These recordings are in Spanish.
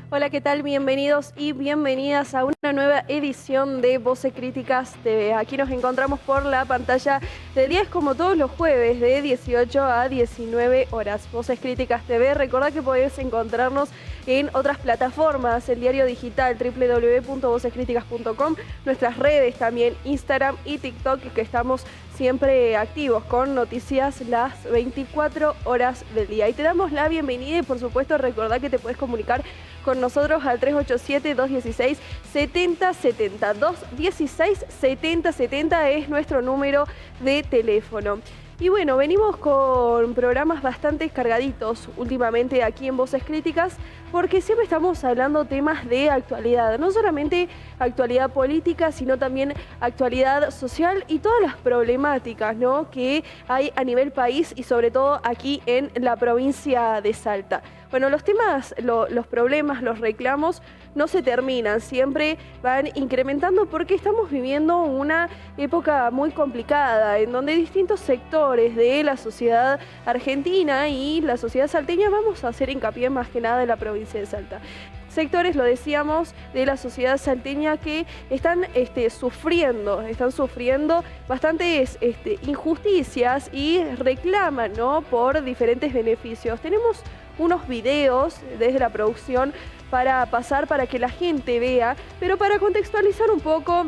Hola, ¿qué tal? Bienvenidos y bienvenidas a una nueva edición de Voces Críticas TV. Aquí nos encontramos por la pantalla de 10 como todos los jueves de 18 a 19 horas. Voces Críticas TV, recordá que podés encontrarnos en otras plataformas, el diario digital www.vocescriticas.com, nuestras redes también, Instagram y TikTok, que estamos siempre activos con noticias las 24 horas del día. Y te damos la bienvenida y por supuesto recordá que te puedes comunicar con nosotros al 387-216-7070. 216-7070 es nuestro número de teléfono. Y bueno, venimos con programas bastante cargaditos últimamente aquí en Voces Críticas, porque siempre estamos hablando temas de actualidad, no solamente actualidad política, sino también actualidad social y todas las problemáticas, ¿no?, que hay a nivel país y sobre todo aquí en la provincia de Salta. Bueno, los temas, los problemas, los reclamos no se terminan, siempre van incrementando porque estamos viviendo una época muy complicada en donde distintos sectores de la sociedad argentina y la sociedad salteña, vamos a hacer hincapié más que nada en la provincia de Salta. Sectores, lo decíamos, de la sociedad salteña que están sufriendo bastantes injusticias y reclaman, ¿no?, por diferentes beneficios. Tenemos unos videos desde la producción para pasar para que la gente vea, pero para contextualizar un poco,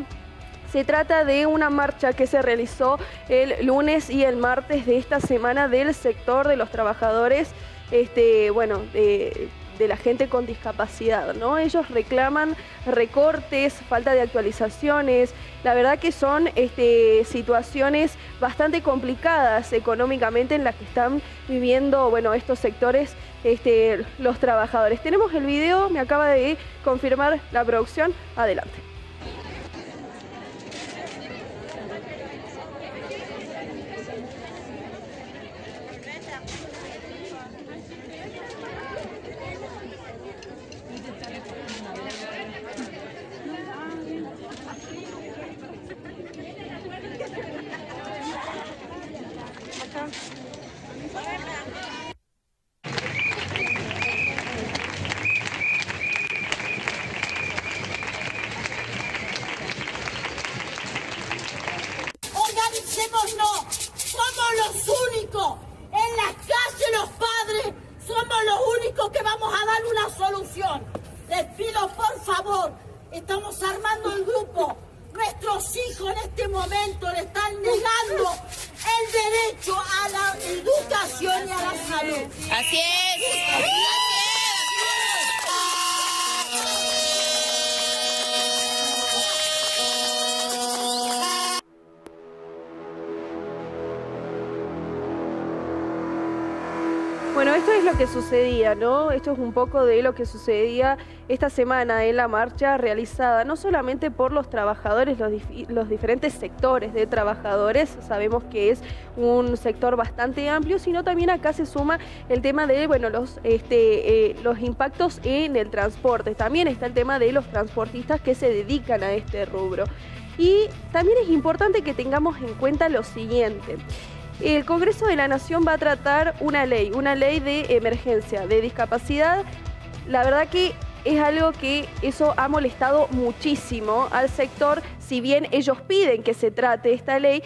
se trata de una marcha que se realizó el lunes y el martes de esta semana del sector de los trabajadores, de la gente con discapacidad, ¿no? Ellos reclaman recortes, falta de actualizaciones. La verdad que son situaciones bastante complicadas económicamente en las que están viviendo, bueno, estos sectores, los trabajadores. Tenemos el video, me acaba de confirmar la producción. Adelante. Organicémonos, somos los únicos, en las calles los padres, somos los únicos que vamos a dar una solución. Les pido por favor, estamos armando el grupo, nuestros hijos en este momento le están negando el derecho a la educación y a la salud. Así es. Bueno, esto es lo que sucedía, ¿no? Esto es un poco de lo que sucedía esta semana en la marcha realizada, no solamente por los trabajadores, los diferentes sectores de trabajadores, sabemos que es un sector bastante amplio, sino también acá se suma el tema de, bueno, los impactos en el transporte. También está el tema de los transportistas que se dedican a este rubro. Y también es importante que tengamos en cuenta lo siguiente. El Congreso de la Nación va a tratar una ley de emergencia, de discapacidad. La verdad que es algo que eso ha molestado muchísimo al sector. Si bien ellos piden que se trate esta ley,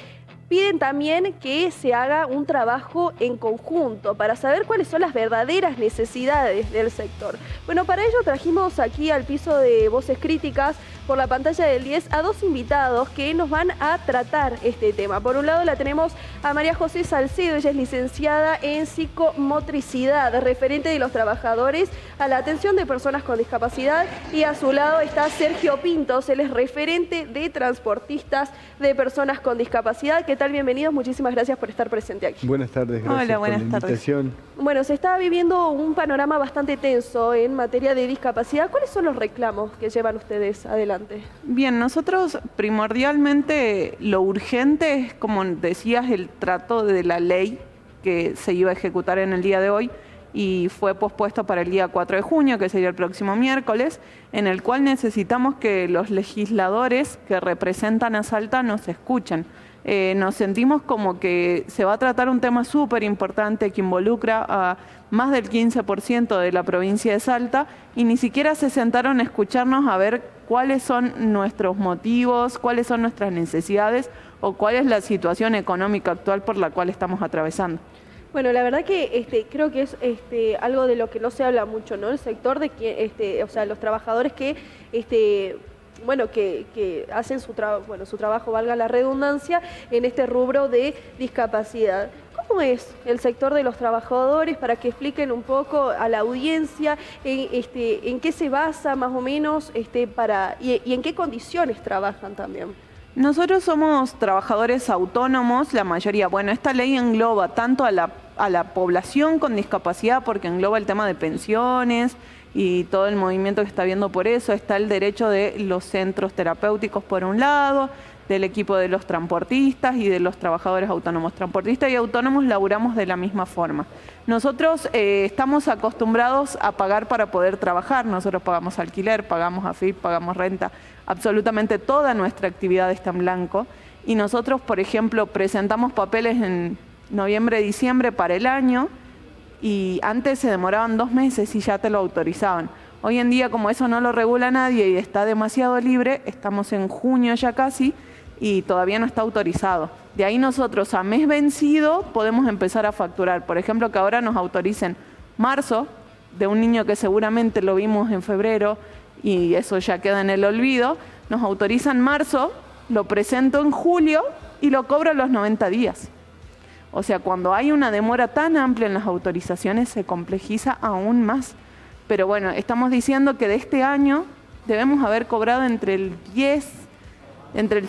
piden también que se haga un trabajo en conjunto para saber cuáles son las verdaderas necesidades del sector. Bueno, para ello trajimos aquí al piso de Voces Críticas por la pantalla del 10 a dos invitados que nos van a tratar este tema. Por un lado la tenemos a María José Salcedo, ella es licenciada en psicomotricidad, referente de los trabajadores a la atención de personas con discapacidad, y a su lado está Sergio Pintos, él es referente de transportistas de personas con discapacidad. ¿Qué tal? Bienvenidos, muchísimas gracias por estar presente aquí. Buenas tardes, gracias. Hola, buenas por la invitación. Bueno, se está viviendo un panorama bastante tenso en materia de discapacidad. ¿Cuáles son los reclamos que llevan ustedes adelante? Bien, nosotros primordialmente lo urgente es, como decías, el trato de la ley que se iba a ejecutar en el día de hoy y fue pospuesto para el día 4 de junio, que sería el próximo miércoles, en el cual necesitamos que los legisladores que representan a Salta nos escuchen. nos sentimos como que se va a tratar un tema súper importante que involucra a más del 15% de la provincia de Salta y ni siquiera se sentaron a escucharnos a ver cuáles son nuestros motivos, cuáles son nuestras necesidades o cuál es la situación económica actual por la cual estamos atravesando. Bueno, la verdad que creo que es algo de lo que no se habla mucho, ¿no? El sector de que, o sea, los trabajadores que bueno, que hacen su trabajo, valga la redundancia, en este rubro de discapacidad. ¿Cómo es el sector de los trabajadores? Para que expliquen un poco a la audiencia en qué se basa más o menos y en qué condiciones trabajan también. Nosotros somos trabajadores autónomos, la mayoría. Bueno, esta ley engloba tanto a la población con discapacidad, porque engloba el tema de pensiones y todo el movimiento que está habiendo por eso. Está el derecho de los centros terapéuticos por un lado, del equipo de los transportistas y de los trabajadores autónomos. Transportistas y autónomos laburamos de la misma forma. Nosotros estamos acostumbrados a pagar para poder trabajar. Nosotros pagamos alquiler, pagamos AFIP, pagamos renta. Absolutamente toda nuestra actividad está en blanco. Y nosotros, por ejemplo, presentamos papeles en noviembre, diciembre para el año y antes se demoraban 2 meses y ya te lo autorizaban. Hoy en día, como eso no lo regula nadie y está demasiado libre, estamos en junio ya casi y todavía no está autorizado. De ahí nosotros a mes vencido podemos empezar a facturar. Por ejemplo, que ahora nos autoricen marzo de un niño que seguramente lo vimos en febrero y eso ya queda en el olvido. Nos autorizan marzo, lo presento en julio y lo cobro a los 90 días. O sea, cuando hay una demora tan amplia en las autorizaciones se complejiza aún más. Pero bueno, estamos diciendo que de este año debemos haber cobrado entre el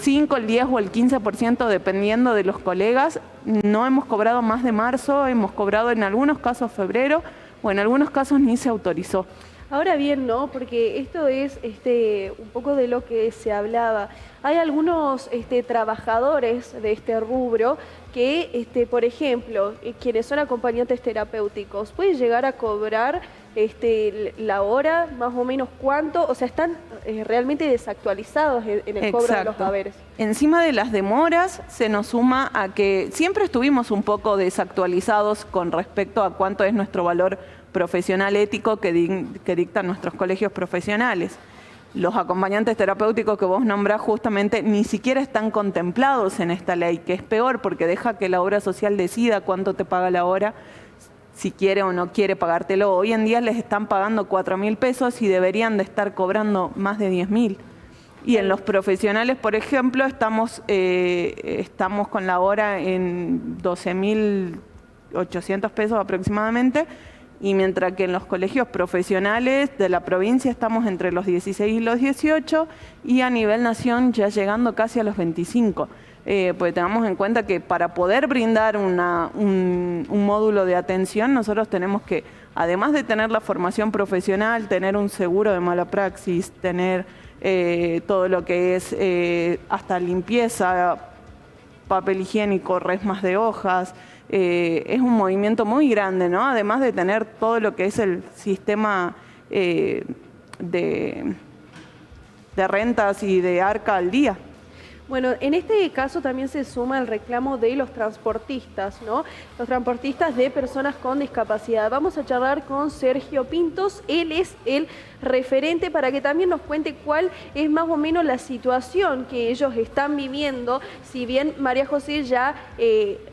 5, el 10 o el 15%, dependiendo de los colegas. No hemos cobrado más de marzo, hemos cobrado en algunos casos febrero o en algunos casos ni se autorizó. Ahora bien, ¿no? Porque esto es un poco de lo que se hablaba. Hay algunos trabajadores de este rubro que, por ejemplo, quienes son acompañantes terapéuticos, pueden llegar a cobrar la hora, más o menos cuánto, o sea, están realmente desactualizados en el cobro de los haberes. Encima de las demoras se nos suma a que siempre estuvimos un poco desactualizados con respecto a cuánto es nuestro valor profesional ético que dictan nuestros colegios profesionales. Los acompañantes terapéuticos que vos nombrás justamente ni siquiera están contemplados en esta ley, que es peor porque deja que la obra social decida cuánto te paga la hora, si quiere o no quiere pagártelo. Hoy en día les están pagando 4.000 pesos y deberían de estar cobrando más de 10.000. Y en los profesionales, por ejemplo, estamos con la hora en 12.800 pesos aproximadamente, y mientras que en los colegios profesionales de la provincia estamos entre los 16 y los 18, y a nivel nación ya llegando casi a los 25. Porque tengamos en cuenta que para poder brindar un módulo de atención, nosotros tenemos que, además de tener la formación profesional, tener un seguro de mala praxis, tener todo lo que es hasta limpieza, papel higiénico, resmas de hojas. Es un movimiento muy grande, ¿no? Además de tener todo lo que es el sistema de rentas y de arca al día. Bueno, en este caso también se suma el reclamo de los transportistas, ¿no? Los transportistas de personas con discapacidad. Vamos a charlar con Sergio Pintos, él es el referente para que también nos cuente cuál es más o menos la situación que ellos están viviendo, si bien María José ya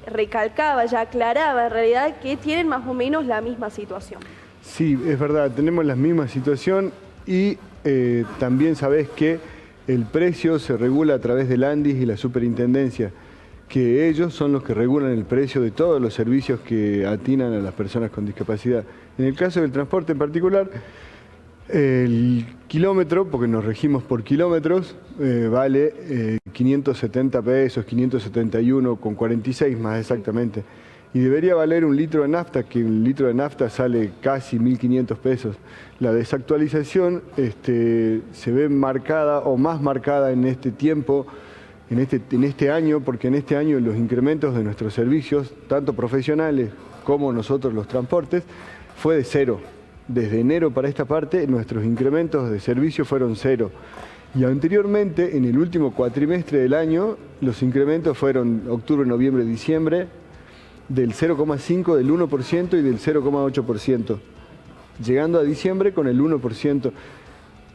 recalcaba, ya aclaraba en realidad que tienen más o menos la misma situación. Sí, es verdad, tenemos la misma situación y también sabés que el precio se regula a través del ANDIS y la superintendencia, que ellos son los que regulan el precio de todos los servicios que atinan a las personas con discapacidad. En el caso del transporte en particular, el kilómetro, porque nos regimos por kilómetros, vale 570 pesos, 571,46 más exactamente. Y debería valer 1 litro de nafta, que 1 litro de nafta sale casi 1.500 pesos. La desactualización se ve marcada o más marcada en este tiempo, en este año, porque en este año los incrementos de nuestros servicios, tanto profesionales como nosotros los transportes, fue de 0. Desde enero para esta parte nuestros incrementos de servicio fueron 0. Y anteriormente, en el último cuatrimestre del año, los incrementos fueron octubre, noviembre, diciembre, del 0,5%, del 1% y del 0,8%, llegando a diciembre con el 1%,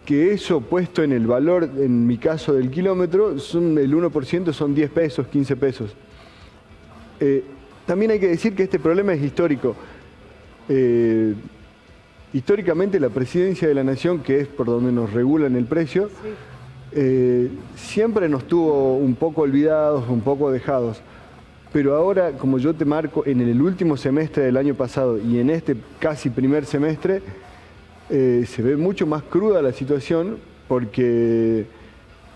que eso puesto en el valor, en mi caso del kilómetro, el 1% son 10 pesos, 15 pesos. También hay que decir que este problema es histórico. Históricamente la Presidencia de la Nación, que es por donde nos regulan el precio, siempre nos tuvo un poco olvidados, un poco dejados. Pero ahora, como yo te marco, en el último semestre del año pasado y en este casi primer semestre, se ve mucho más cruda la situación porque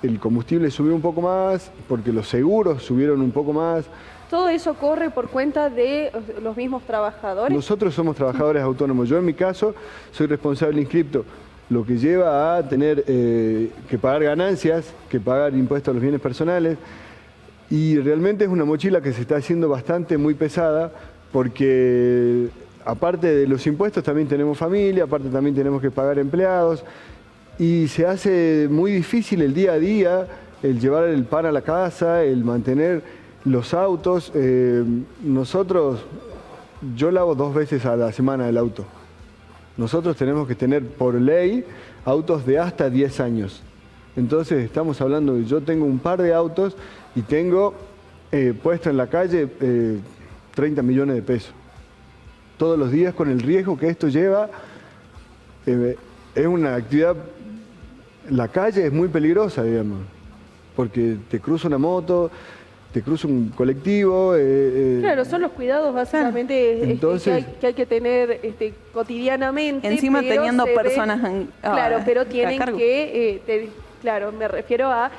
el combustible subió un poco más, porque los seguros subieron un poco más. ¿Todo eso corre por cuenta de los mismos trabajadores? Nosotros somos trabajadores autónomos. Yo en mi caso soy responsable inscripto, lo que lleva a tener que pagar ganancias, que pagar impuestos a los bienes personales. Y realmente es una mochila que se está haciendo bastante muy pesada porque aparte de los impuestos también tenemos familia, aparte también tenemos que pagar empleados y se hace muy difícil el día a día, el llevar el pan a la casa, el mantener los autos. Yo lavo 2 veces a la semana el auto. Nosotros tenemos que tener por ley autos de hasta 10 años. Entonces estamos hablando de, yo tengo un par de autos y tengo puesto en la calle 30 millones de pesos. Todos los días con el riesgo que esto lleva, es una actividad, la calle es muy peligrosa, digamos, porque te cruza una moto, te cruza un colectivo. Claro, son los cuidados básicamente entonces, que hay que tener cotidianamente. Encima teniendo personas claro, pero tienen que, claro, me refiero a,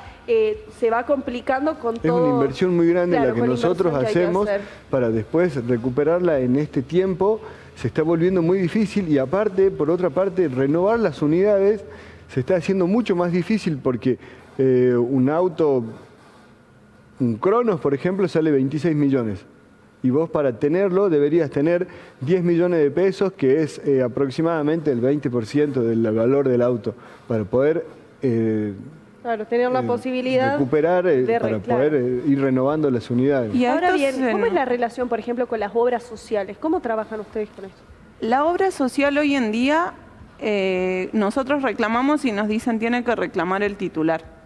se va complicando con todo. Es una inversión muy grande, claro, la que nosotros hacemos para después recuperarla en este tiempo. Se está volviendo muy difícil y aparte, por otra parte, renovar las unidades se está haciendo mucho más difícil porque un auto, un Cronos, por ejemplo, sale 26 millones. Y vos para tenerlo deberías tener 10 millones de pesos, que es aproximadamente el 20% del valor del auto, para poder claro, tener la posibilidad recuperar para poder ir renovando las unidades. Y ahora bien, ¿cómo es la relación, por ejemplo, con las obras sociales? ¿Cómo trabajan ustedes con esto? La obra social hoy en día, nosotros reclamamos y nos dicen tiene que reclamar el titular.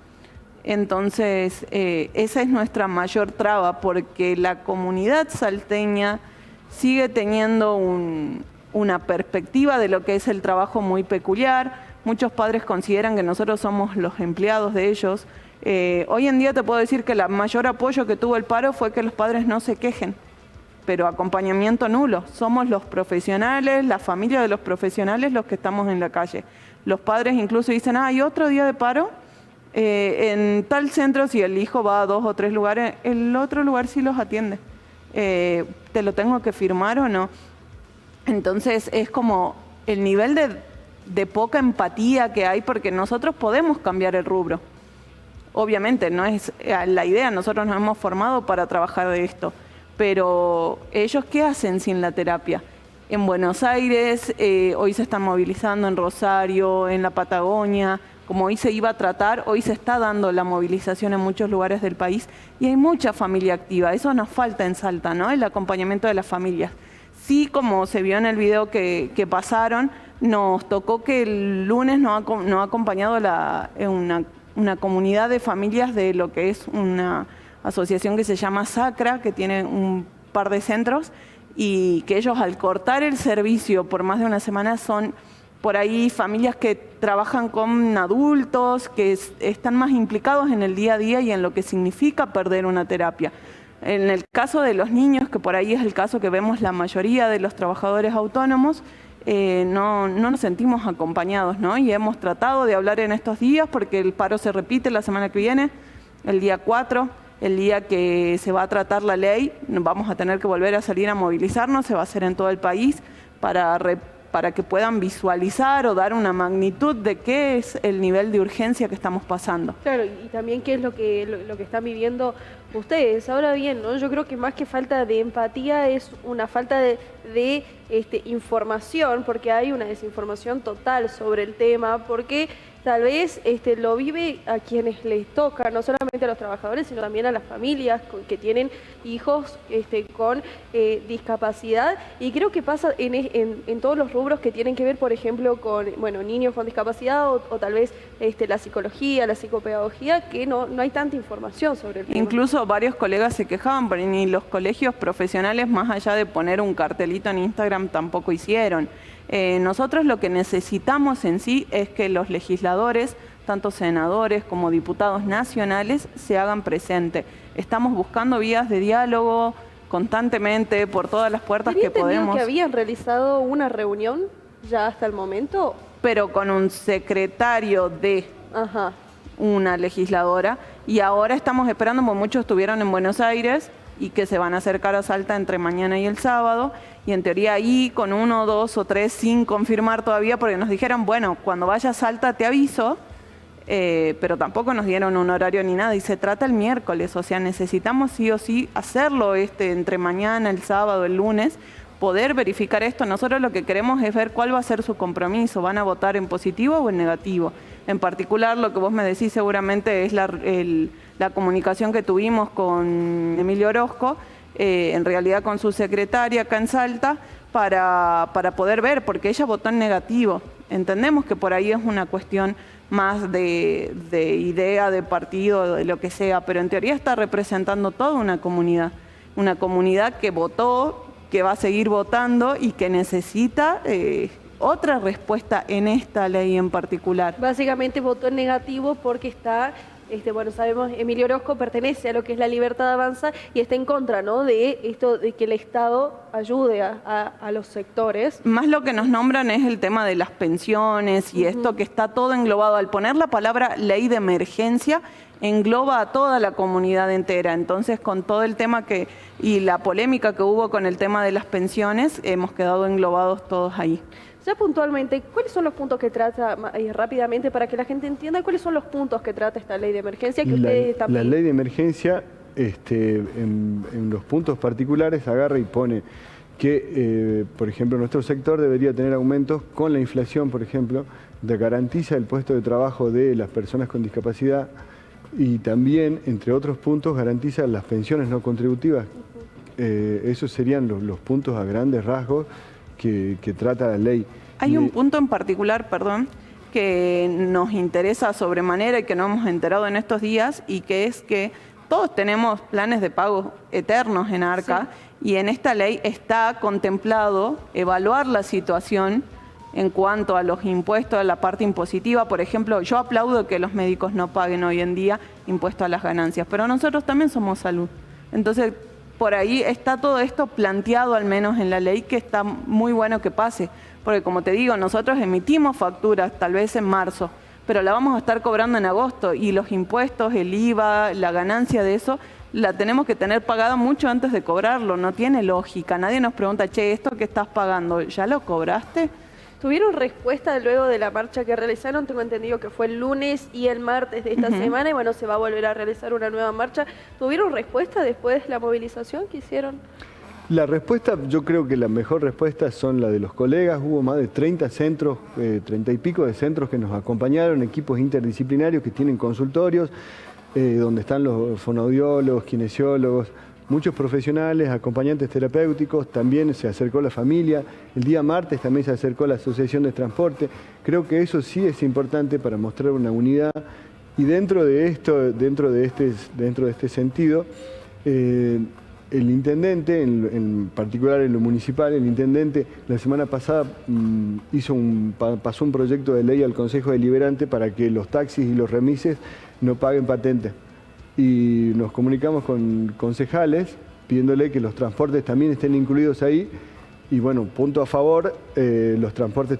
Entonces, esa es nuestra mayor traba, porque la comunidad salteña sigue teniendo una perspectiva de lo que es el trabajo muy peculiar. Muchos padres consideran que nosotros somos los empleados de ellos. Hoy en día te puedo decir que el mayor apoyo que tuvo el paro fue que los padres no se quejen, pero acompañamiento nulo. Somos los profesionales, la familia de los profesionales los que estamos en la calle. Los padres incluso dicen, ¿hay otro día de paro? En tal centro, si el hijo va a 2 o 3 lugares, el otro lugar sí los atiende. ¿Te lo tengo que firmar o no? Entonces es como el nivel de poca empatía que hay, porque nosotros podemos cambiar el rubro. Obviamente no es la idea, nosotros nos hemos formado para trabajar de esto, pero ellos ¿qué hacen sin la terapia? En Buenos Aires, hoy se están movilizando en Rosario, en la Patagonia. Como hoy se iba a tratar, hoy se está dando la movilización en muchos lugares del país y hay mucha familia activa. Eso nos falta en Salta, ¿no? El acompañamiento de las familias. Sí, como se vio en el video que pasaron, nos tocó que el lunes nos ha acompañado una comunidad de familias de lo que es una asociación que se llama Sacra, que tiene un par de centros, y que ellos al cortar el servicio por más de una semana son por ahí familias que trabajan con adultos, que están más implicados en el día a día y en lo que significa perder una terapia. En el caso de los niños, que por ahí es el caso que vemos la mayoría de los trabajadores autónomos, no nos sentimos acompañados, ¿no? Y hemos tratado de hablar en estos días porque el paro se repite la semana que viene, el día 4, el día que se va a tratar la ley, vamos a tener que volver a salir a movilizarnos, se va a hacer en todo el país para que puedan visualizar o dar una magnitud de qué es el nivel de urgencia que estamos pasando. Claro, y también qué es lo que están viviendo ustedes. Ahora bien, ¿no? Yo creo que más que falta de empatía es una falta de información, porque hay una desinformación total sobre el tema, porque tal vez lo vive a quienes les toca, no solamente a los trabajadores, sino también a las familias que tienen hijos con discapacidad. Y creo que pasa en todos los rubros que tienen que ver, por ejemplo, con niños con discapacidad o tal vez la psicología, la psicopedagogía, que no hay tanta información sobre el tema. Incluso varios colegas se quejaban, pero ni los colegios profesionales, más allá de poner un cartelito en Instagram, tampoco hicieron. Nosotros lo que necesitamos en sí es que los legisladores, tanto senadores como diputados nacionales, se hagan presentes. Estamos buscando vías de diálogo constantemente por todas las puertas que podemos. Que habían realizado una reunión ya hasta el momento, pero con un secretario de una legisladora, y ahora estamos esperando, porque muchos estuvieron en Buenos Aires y que se van a acercar a Salta entre mañana y el sábado, y en teoría ahí con 1, 2 o 3 sin confirmar todavía, porque nos dijeron, bueno, cuando vaya a Salta te aviso, pero tampoco nos dieron un horario ni nada, y se trata el miércoles, o sea, necesitamos sí o sí hacerlo entre mañana, el sábado, el lunes, poder verificar esto. Nosotros lo que queremos es ver cuál va a ser su compromiso, van a votar en positivo o en negativo. En particular, lo que vos me decís seguramente es la comunicación que tuvimos con Emilio Orozco, en realidad con su secretaria acá en Salta, para poder ver, porque ella votó en negativo. Entendemos que por ahí es una cuestión más de idea, de partido, de lo que sea, pero en teoría está representando toda una comunidad que votó, que va a seguir votando y que necesita otra respuesta en esta ley en particular. Básicamente votó en negativo porque está, sabemos, Emilio Orozco pertenece a lo que es la Libertad Avanza y está en contra, ¿no?, de esto de que el Estado ayude a los sectores. Más lo que nos nombran es el tema de las pensiones y esto que está todo englobado. Al poner la palabra ley de emergencia, engloba a toda la comunidad entera. Entonces, con todo el tema y la polémica que hubo con el tema de las pensiones, hemos quedado englobados todos ahí. Ya puntualmente, ¿cuáles son los puntos que trata, rápidamente, para que la gente entienda cuáles son los puntos que trata esta ley de emergencia? La ley de emergencia, en los puntos particulares, agarra y pone que, por ejemplo, nuestro sector debería tener aumentos con la inflación, por ejemplo, garantiza el puesto de trabajo de las personas con discapacidad y también, entre otros puntos, garantiza las pensiones no contributivas. Esos serían los puntos a grandes rasgos que trata la ley. Hay un punto en particular, perdón, que nos interesa sobremanera y que nos hemos enterado en estos días, y que es que todos tenemos planes de pago eternos en ARCA, y en esta ley está contemplado evaluar la situación en cuanto a los impuestos, a la parte impositiva. Por ejemplo, yo aplaudo que los médicos no paguen hoy en día impuestos a las ganancias, pero nosotros también somos salud. Entonces, por ahí está todo esto planteado, al menos en la ley, que está muy bueno que pase. Porque, como te digo, nosotros emitimos facturas tal vez en marzo, pero la vamos a estar cobrando en agosto, y los impuestos, el IVA, la ganancia de eso, la tenemos que tener pagada mucho antes de cobrarlo. No tiene lógica. Nadie nos pregunta, che, ¿esto que estás pagando, ya lo cobraste? ¿Tuvieron respuesta luego de la marcha que realizaron? Tengo entendido que fue el lunes y el martes de esta semana, y se va a volver a realizar una nueva marcha. ¿Tuvieron respuesta después de la movilización que hicieron? La respuesta, yo creo que la mejor respuesta son la de los colegas. Hubo más de 30 centros, 30 y pico de centros que nos acompañaron, equipos interdisciplinarios que tienen consultorios, donde están los fonoaudiólogos, kinesiólogos, muchos profesionales, acompañantes terapéuticos. También se acercó la familia. El día martes también se acercó la Asociación de Transporte. Creo que eso sí es importante para mostrar una unidad. Y dentro de esto, dentro de este sentido, el intendente, en particular en lo municipal, el intendente la semana pasada pasó un proyecto de ley al Consejo Deliberante para que los taxis y los remises no paguen patente. Y nos comunicamos con concejales pidiéndole que los transportes también estén incluidos ahí. Y bueno, punto a favor, los transportes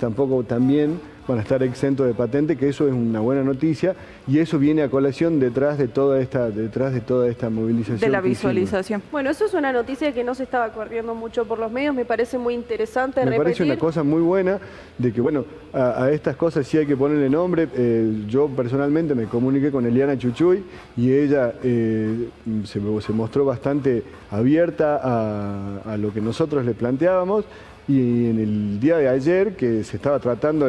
también van a estar exentos de patente, que eso es una buena noticia, y eso viene a colación detrás de toda esta movilización. De la visualización. Bueno, eso es una noticia que no se estaba corriendo mucho por los medios, me parece muy interesante repetir. Me parece una cosa muy buena, de que bueno, a estas cosas sí hay que ponerle nombre. Yo personalmente me comuniqué con Eliana Chuchuy y ella se mostró bastante abierta a lo que nosotros le planteábamos. Y en el día de ayer, que se estaba tratando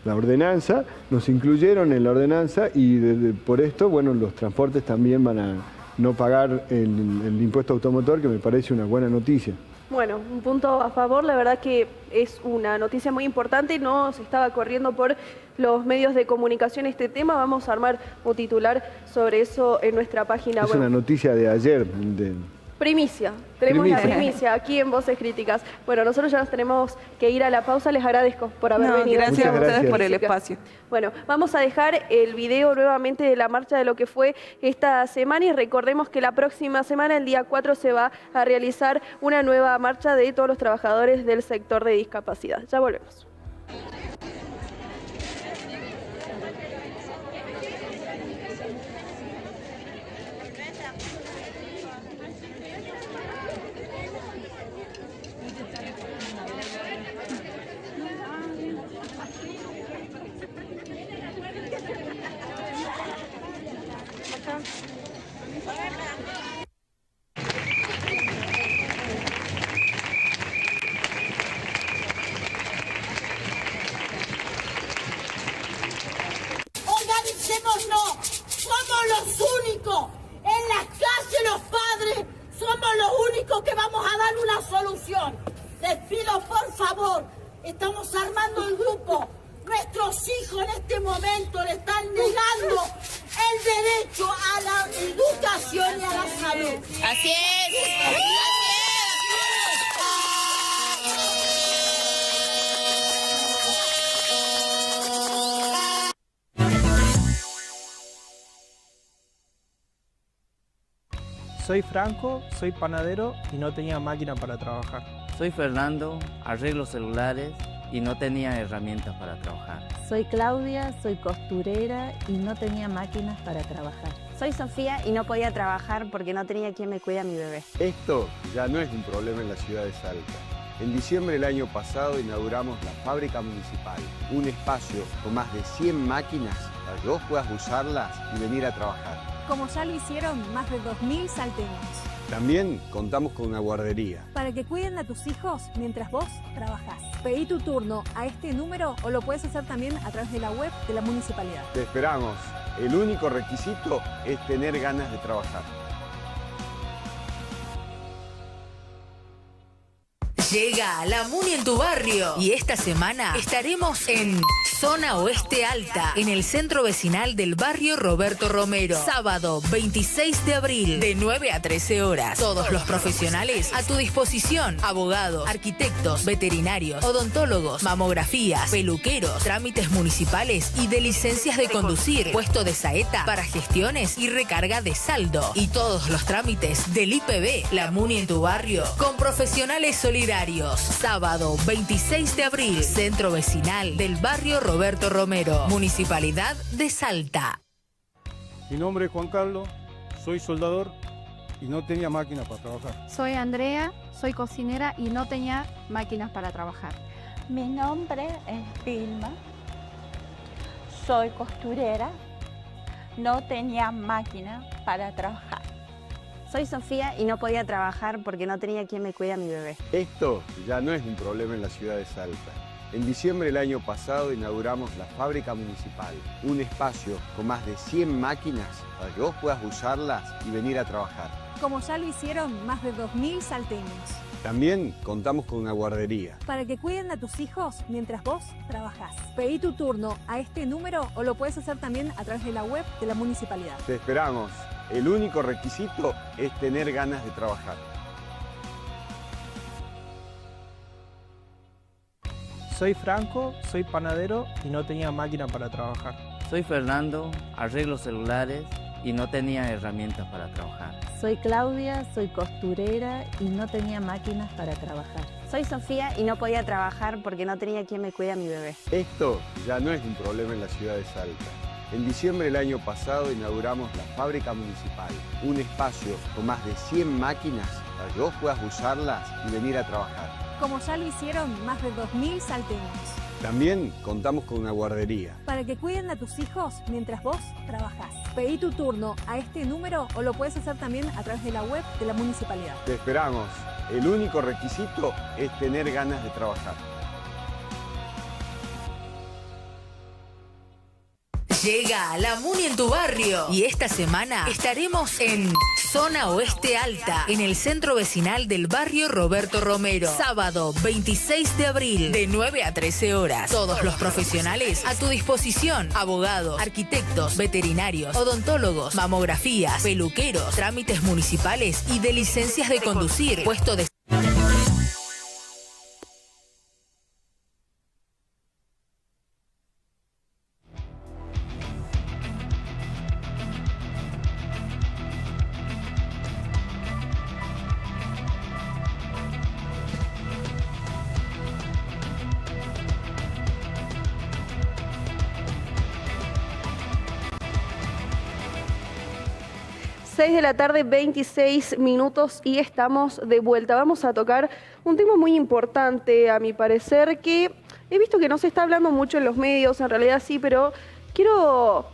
la ordenanza, nos incluyeron en la ordenanza y por esto, bueno, los transportes también van a no pagar el impuesto automotor, que me parece una buena noticia. Bueno, un punto a favor, la verdad que es una noticia muy importante, no se estaba corriendo por los medios de comunicación este tema, vamos a armar un titular sobre eso en nuestra página web. Es una noticia de ayer. Primicia, tenemos la primicia aquí en Voces Críticas. Bueno, nosotros ya nos tenemos que ir a la pausa, les agradezco por haber venido. Gracias a ustedes por el Críticas. espacio. Bueno, vamos a dejar el video nuevamente de la marcha de lo que fue esta semana y recordemos que la próxima semana, el día 4, se va a realizar una nueva marcha de todos los trabajadores del sector de discapacidad. Ya volvemos. Organicémonos, somos los únicos, en las calles los padres, somos los únicos que vamos a dar una solución. Les pido por favor, estamos armando el grupo, nuestros hijos en este momento le están negando el derecho a la educación y a la salud. Así es. Soy Franco, soy panadero y no tenía máquina para trabajar. Soy Fernando, arreglo celulares y no tenía herramientas para trabajar. Soy Claudia, soy costurera y no tenía máquinas para trabajar. Soy Sofía y no podía trabajar porque no tenía quien me cuide a mi bebé. Esto ya no es un problema en la ciudad de Salta. En diciembre del año pasado inauguramos la fábrica municipal, un espacio con más de 100 máquinas para que vos puedas usarlas y venir a trabajar. Como ya lo hicieron más de 2.000 salteños. También contamos con una guardería. Para que cuiden a tus hijos mientras vos trabajás. Pedí tu turno a este número o lo puedes hacer también a través de la web de la municipalidad. Te esperamos. El único requisito es tener ganas de trabajar. Llega la Muni en tu barrio y esta semana estaremos en Zona Oeste Alta, en el centro vecinal del barrio Roberto Romero. Sábado 26 de abril, de 9 a 13 horas. Todos los profesionales a tu disposición. Abogados, arquitectos, veterinarios, odontólogos, mamografías, peluqueros, trámites municipales y de licencias de conducir. Puesto de saeta para gestiones y recarga de saldo. Y todos los trámites del IPB. La Muni en tu barrio, con profesionales solidarios. Sábado 26 de abril, centro vecinal del barrio Roberto Romero, Municipalidad de Salta. Mi nombre es Juan Carlos, soy soldador y no tenía máquina para trabajar. Soy Andrea, soy cocinera y no tenía máquinas para trabajar. Mi nombre es Vilma, soy costurera, no tenía máquina para trabajar. Soy Sofía y no podía trabajar porque no tenía quien me cuide a mi bebé. Esto ya no es un problema en la ciudad de Salta. En diciembre del año pasado inauguramos la fábrica municipal, un espacio con más de 100 máquinas para que vos puedas usarlas y venir a trabajar. Como ya lo hicieron más de 2.000 salteños. También contamos con una guardería. Para que cuiden a tus hijos mientras vos trabajás. Pedí tu turno a este número o lo puedes hacer también a través de la web de la municipalidad. Te esperamos. El único requisito es tener ganas de trabajar. Soy Franco, soy panadero y no tenía máquina para trabajar. Soy Fernando, arreglo celulares y no tenía herramientas para trabajar. Soy Claudia, soy costurera y no tenía máquinas para trabajar. Soy Sofía y no podía trabajar porque no tenía quien me cuide a mi bebé. Esto ya no es un problema en la ciudad de Salta. En diciembre del año pasado inauguramos la fábrica municipal, un espacio con más de 100 máquinas para que vos puedas usarlas y venir a trabajar. Como ya lo hicieron más de 2.000 salteños. También contamos con una guardería. Para que cuiden a tus hijos mientras vos trabajás. Pedí tu turno a este número o lo puedes hacer también a través de la web de la municipalidad. Te esperamos. El único requisito es tener ganas de trabajar. Llega la Muni en tu barrio y esta semana estaremos en Zona Oeste Alta, en el centro vecinal del barrio Roberto Romero. Sábado 26 de abril, de 9 a 13 horas. Todos los profesionales a tu disposición. Abogados, arquitectos, veterinarios, odontólogos, mamografías, peluqueros, trámites municipales y de licencias de conducir. Puesto de... De la tarde, 26 minutos y estamos de vuelta. Vamos a tocar un tema muy importante, a mi parecer, que he visto que no se está hablando mucho en los medios, en realidad sí, pero quiero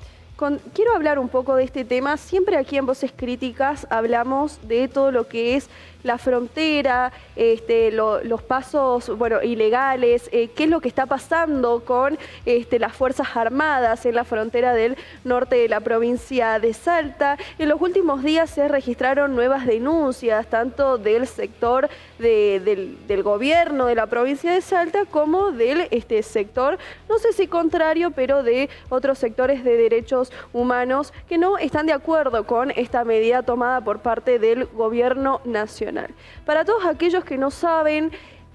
hablar un poco de este tema. Siempre aquí en Voces Críticas hablamos de todo lo que es la frontera, los pasos ilegales, qué es lo que está pasando con las Fuerzas Armadas en la frontera del norte de la provincia de Salta. En los últimos días se registraron nuevas denuncias, tanto del sector del gobierno de la provincia de Salta como del sector, no sé si contrario, pero de otros sectores de derechos humanos que no están de acuerdo con esta medida tomada por parte del gobierno nacional. Para todos aquellos que no saben,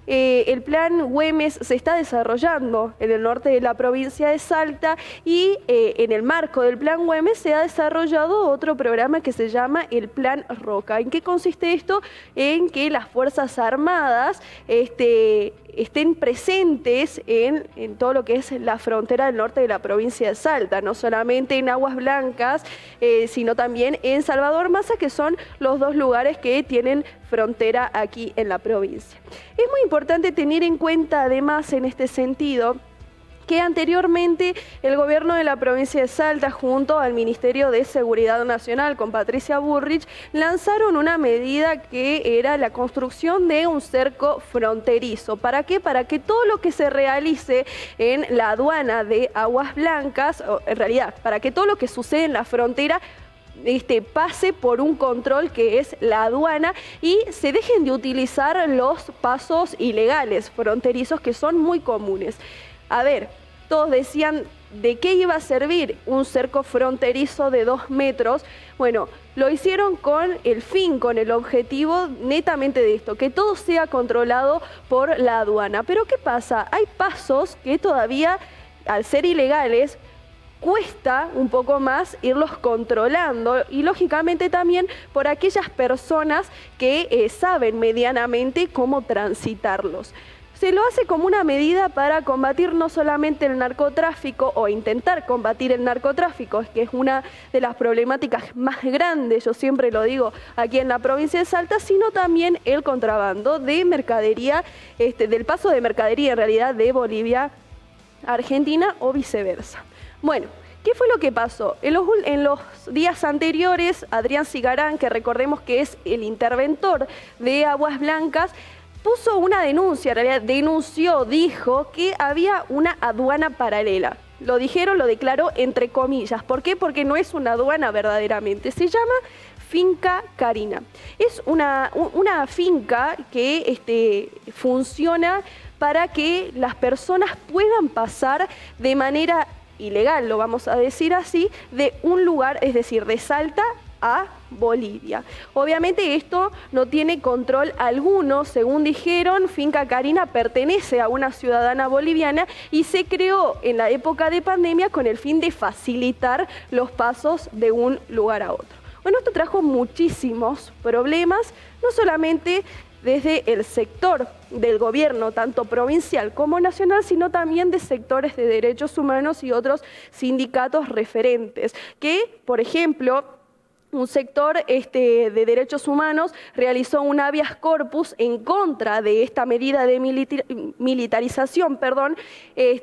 el plan Güemes se está desarrollando en el norte de la provincia de Salta y en el marco del plan Güemes se ha desarrollado otro programa que se llama el Plan Roca. ¿En qué consiste esto? En que las Fuerzas Armadas estén presentes en todo lo que es la frontera del norte de la provincia de Salta, no solamente en Aguas Blancas, sino también en Salvador Maza, que son los dos lugares que tienen frontera aquí en la provincia. Es muy importante tener en cuenta, además, en este sentido, que anteriormente el gobierno de la provincia de Salta, junto al Ministerio de Seguridad Nacional, con Patricia Bullrich, lanzaron una medida que era la construcción de un cerco fronterizo. ¿Para qué? Para que todo lo que se realice en la aduana de Aguas Blancas, o en realidad, para que todo lo que sucede en la frontera pase por un control que es la aduana y se dejen de utilizar los pasos ilegales fronterizos que son muy comunes. A ver, todos decían de qué iba a servir un cerco fronterizo de 2 metros. Bueno, lo hicieron con el objetivo netamente de esto, que todo sea controlado por la aduana. Pero ¿qué pasa? Hay pasos que todavía, al ser ilegales, cuesta un poco más irlos controlando y lógicamente también por aquellas personas que saben medianamente cómo transitarlos. Se lo hace como una medida para combatir no solamente el narcotráfico o intentar combatir el narcotráfico, que es una de las problemáticas más grandes, yo siempre lo digo, aquí en la provincia de Salta, sino también el contrabando de mercadería, del paso de mercadería en realidad de Bolivia a Argentina o viceversa. Bueno, ¿qué fue lo que pasó? En los días anteriores, Adrián Cigarán, que recordemos que es el interventor de Aguas Blancas, puso una denuncia, en realidad dijo que había una aduana paralela. Lo declaró entre comillas. ¿Por qué? Porque no es una aduana verdaderamente. Se llama Finca Karina. Es una finca que funciona para que las personas puedan pasar de manera ilegal, lo vamos a decir así, de un lugar, es decir, de Salta a Bolivia. Obviamente esto no tiene control alguno, según dijeron, Finca Karina pertenece a una ciudadana boliviana y se creó en la época de pandemia con el fin de facilitar los pasos de un lugar a otro. Bueno, esto trajo muchísimos problemas, no solamente desde el sector del gobierno, tanto provincial como nacional, sino también de sectores de derechos humanos y otros sindicatos referentes, que, por ejemplo, un sector de derechos humanos realizó un habeas corpus en contra de esta medida de militarización,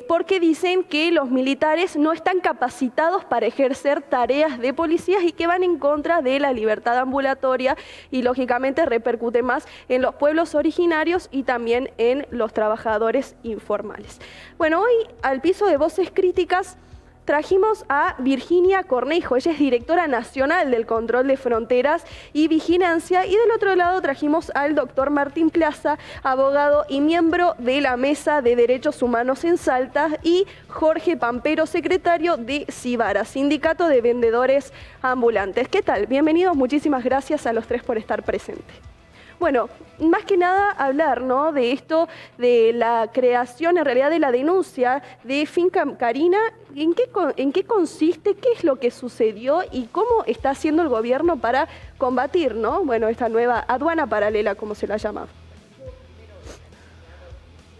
porque dicen que los militares no están capacitados para ejercer tareas de policías y que van en contra de la libertad ambulatoria y lógicamente repercute más en los pueblos originarios y también en los trabajadores informales. Bueno, hoy al piso de Voces Críticas trajimos a Virginia Cornejo. Ella es directora nacional del Control de Fronteras y Vigilancia. Y del otro lado trajimos al doctor Martín Plaza, abogado y miembro de la Mesa de Derechos Humanos en Salta, y Jorge Pampero, secretario de Cibara, Sindicato de Vendedores Ambulantes. ¿Qué tal? Bienvenidos, muchísimas gracias a los tres por estar presentes. Bueno, más que nada hablar, ¿no?, de esto, de la creación, en realidad de la denuncia de Finca Carina. ¿En qué consiste? ¿Qué es lo que sucedió? ¿Y cómo está haciendo el gobierno para combatir, ¿no?, bueno, esta nueva aduana paralela, como se la llama?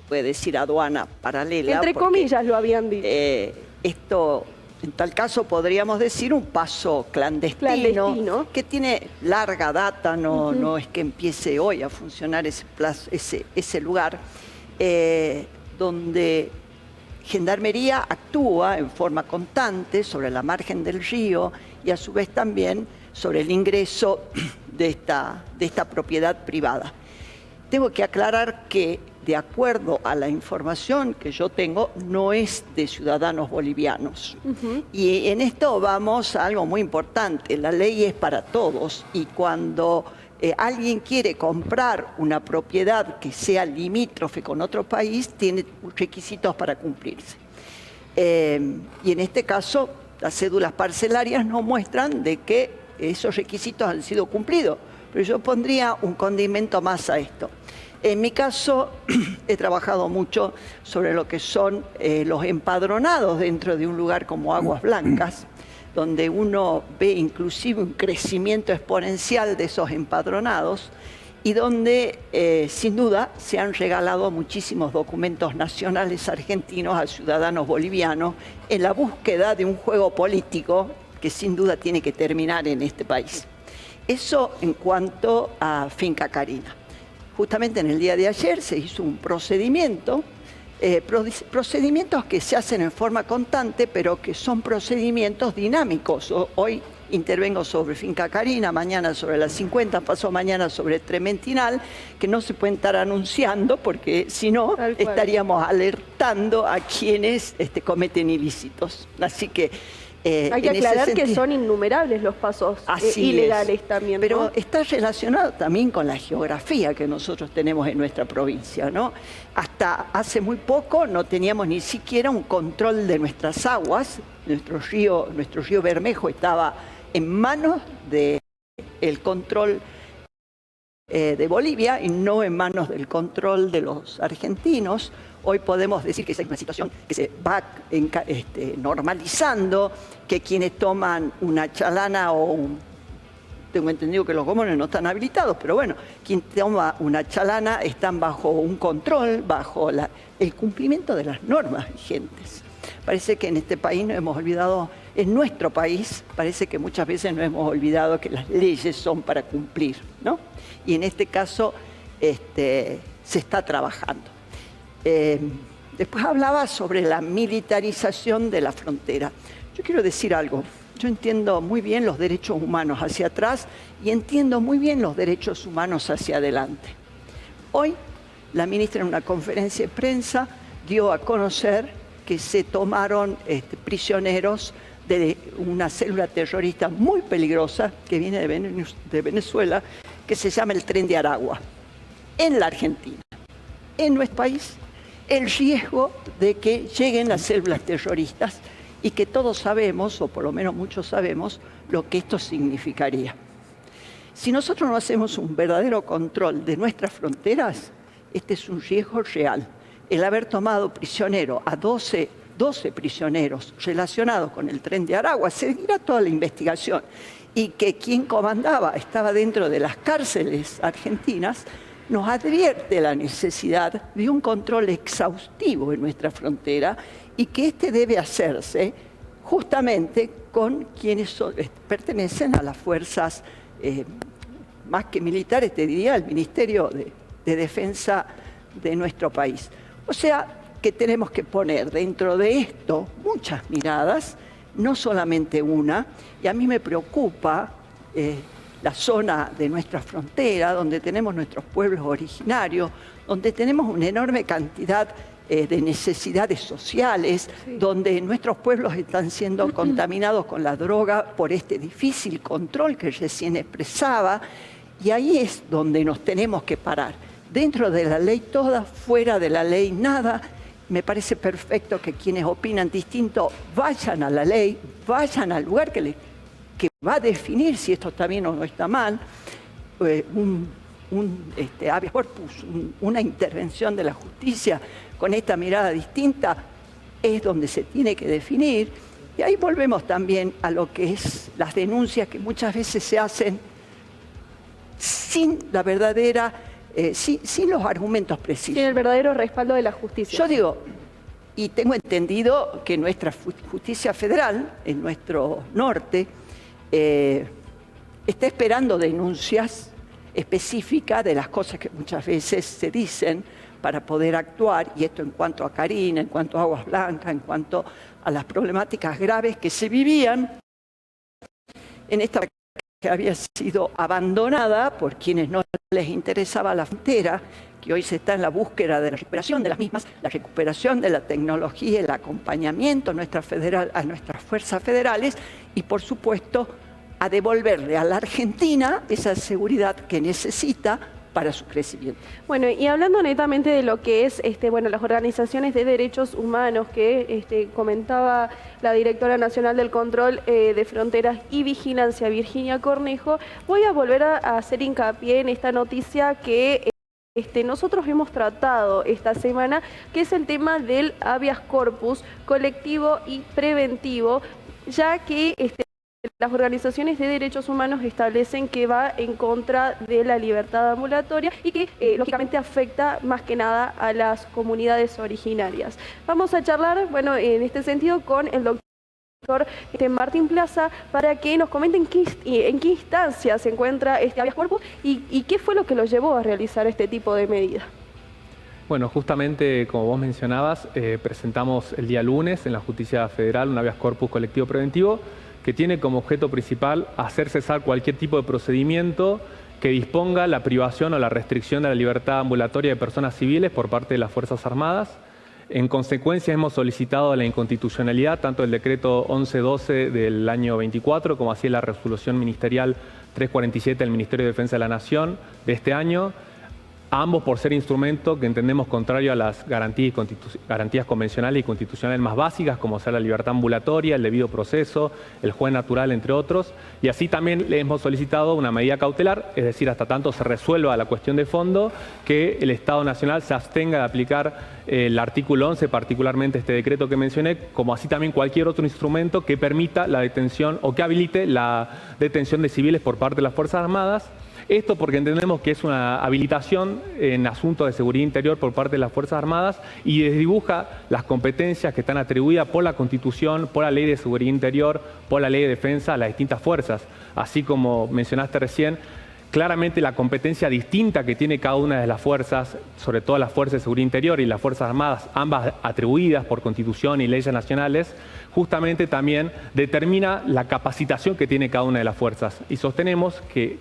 Puede decir aduana paralela. Entre comillas lo habían dicho. Esto, en tal caso, podríamos decir un paso clandestino. Que tiene larga data, no es que empiece hoy a funcionar ese lugar, donde Gendarmería actúa en forma constante sobre la margen del río y a su vez también sobre el ingreso de esta propiedad privada. Tengo que aclarar que, de acuerdo a la información que yo tengo, no es de ciudadanos bolivianos. Y en esto vamos a algo muy importante. La ley es para todos, y cuando alguien quiere comprar una propiedad que sea limítrofe con otro país, tiene requisitos para cumplirse. Y en este caso, las cédulas parcelarias nos muestran de que esos requisitos han sido cumplidos. Pero yo pondría un condimento más a esto. En mi caso, he trabajado mucho sobre lo que son los empadronados dentro de un lugar como Aguas Blancas, donde uno ve inclusive un crecimiento exponencial de esos empadronados y donde, sin duda, se han regalado muchísimos documentos nacionales argentinos a ciudadanos bolivianos en la búsqueda de un juego político que sin duda tiene que terminar en este país. Eso en cuanto a Finca Carina. Justamente en el día de ayer se hizo un procedimiento, procedimientos que se hacen en forma constante, pero que son procedimientos dinámicos. Hoy intervengo sobre Finca Carina, mañana sobre la 50, pasó mañana sobre Trementinal, que no se pueden estar anunciando porque si no estaríamos alertando a quienes cometen ilícitos. Así que hay que aclarar que son innumerables los pasos ilegales también, ¿no? Pero está relacionado también con la geografía que nosotros tenemos en nuestra provincia, ¿no? Hasta hace muy poco no teníamos ni siquiera un control de nuestras aguas. Nuestro río Bermejo estaba en manos del control de Bolivia y no en manos del control de los argentinos. Hoy podemos decir que es una situación que se va normalizando, que quienes toman una chalana tengo entendido que los gomones no están habilitados, pero bueno, quien toma una chalana están bajo un control, bajo el cumplimiento de las normas vigentes. Parece que en este país nos hemos olvidado, en nuestro país, parece que muchas veces nos hemos olvidado que las leyes son para cumplir, ¿no? Y en este caso se está trabajando. Después hablaba sobre la militarización de la frontera. Yo quiero decir algo. Yo entiendo muy bien los derechos humanos hacia atrás y entiendo muy bien los derechos humanos hacia adelante. Hoy, la ministra en una conferencia de prensa dio a conocer que se tomaron prisioneros de una célula terrorista muy peligrosa que viene de Venezuela, que se llama el Tren de Aragua, en la Argentina. En nuestro país, el riesgo de que lleguen las células terroristas y que todos sabemos, o por lo menos muchos sabemos, lo que esto significaría. Si nosotros no hacemos un verdadero control de nuestras fronteras, este es un riesgo real. El haber tomado prisionero a 12 prisioneros relacionados con el Tren de Aragua, seguirá toda la investigación, y que quien comandaba estaba dentro de las cárceles argentinas, nos advierte la necesidad de un control exhaustivo en nuestra frontera y que este debe hacerse justamente con quienes pertenecen a las fuerzas más que militares, te diría, el Ministerio de Defensa de nuestro país. O sea, que tenemos que poner dentro de esto muchas miradas, no solamente una, y a mí me preocupa la zona de nuestra frontera, donde tenemos nuestros pueblos originarios, donde tenemos una enorme cantidad de necesidades sociales, donde nuestros pueblos están siendo contaminados con la droga por este difícil control que recién expresaba, y ahí es donde nos tenemos que parar. Dentro de la ley toda, fuera de la ley nada. Me parece perfecto que quienes opinan distinto vayan a la ley, vayan al lugar que va a definir si esto está bien o no está mal. Habeas corpus, una intervención de la justicia con esta mirada distinta es donde se tiene que definir. Y ahí volvemos también a lo que es las denuncias que muchas veces se hacen sin la verdadera, sin los argumentos precisos. Sin el verdadero respaldo de la justicia. Yo digo, y tengo entendido que nuestra justicia federal, en nuestro norte, está esperando denuncias específicas de las cosas que muchas veces se dicen para poder actuar, y esto en cuanto a Karina, en cuanto a Aguas Blancas, en cuanto a las problemáticas graves que se vivían en esta que había sido abandonada por quienes no les interesaba la frontera, que hoy se está en la búsqueda de la recuperación de las mismas, la recuperación de la tecnología, el acompañamiento a nuestras fuerzas federales y, por supuesto, a devolverle a la Argentina esa seguridad que necesita para su crecimiento. Bueno, y hablando netamente de lo que es las organizaciones de derechos humanos que comentaba la directora nacional del Control de Fronteras y Vigilancia, Virginia Cornejo, voy a volver a hacer hincapié en esta noticia que nosotros hemos tratado esta semana, que es el tema del habeas corpus colectivo y preventivo, ya que las organizaciones de derechos humanos establecen que va en contra de la libertad ambulatoria y que lógicamente afecta más que nada a las comunidades originarias. Vamos a charlar, en este sentido con el doctor Martín Plaza para que nos comenten en qué instancia se encuentra este habeas corpus y qué fue lo que los llevó a realizar este tipo de medida. Bueno, justamente como vos mencionabas, presentamos el día lunes en la Justicia Federal un habeas corpus colectivo preventivo que tiene como objeto principal hacer cesar cualquier tipo de procedimiento que disponga la privación o la restricción de la libertad ambulatoria de personas civiles por parte de las Fuerzas Armadas. En consecuencia, hemos solicitado la inconstitucionalidad tanto del decreto 1112 del año 24 como así la resolución ministerial 347 del Ministerio de Defensa de la Nación de este año, ambos por ser instrumentos que entendemos contrario a las garantías convencionales y constitucionales más básicas, como sea la libertad ambulatoria, el debido proceso, el juez natural, entre otros. Y así también le hemos solicitado una medida cautelar, es decir, hasta tanto se resuelva la cuestión de fondo, que el Estado Nacional se abstenga de aplicar el artículo 11, particularmente este decreto que mencioné, como así también cualquier otro instrumento que permita la detención o que habilite la detención de civiles por parte de las Fuerzas Armadas. Esto porque entendemos que es una habilitación en asuntos de seguridad interior por parte de las Fuerzas Armadas y desdibuja las competencias que están atribuidas por la Constitución, por la Ley de Seguridad Interior, por la Ley de Defensa a las distintas fuerzas. Así como mencionaste recién, claramente la competencia distinta que tiene cada una de las fuerzas, sobre todo las Fuerzas de Seguridad Interior y las Fuerzas Armadas, ambas atribuidas por Constitución y leyes nacionales, justamente también determina la capacitación que tiene cada una de las fuerzas. Y sostenemos que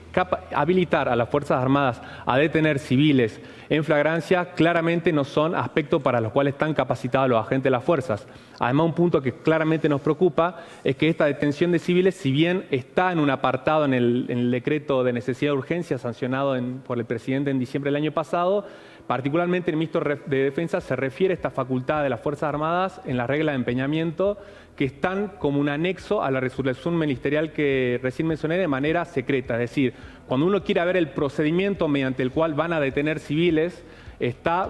habilitar a las Fuerzas Armadas a detener civiles en flagrancia claramente no son aspectos para los cuales están capacitados los agentes de las fuerzas. Además, un punto que claramente nos preocupa es que esta detención de civiles, si bien está en un apartado en el decreto de necesidad de urgencia sancionado por el presidente en diciembre del año pasado, particularmente el ministro de Defensa se refiere a esta facultad de las Fuerzas Armadas en la regla de empeñamiento, que están como un anexo a la resolución ministerial que recién mencioné de manera secreta. Es decir, cuando uno quiere ver el procedimiento mediante el cual van a detener civiles,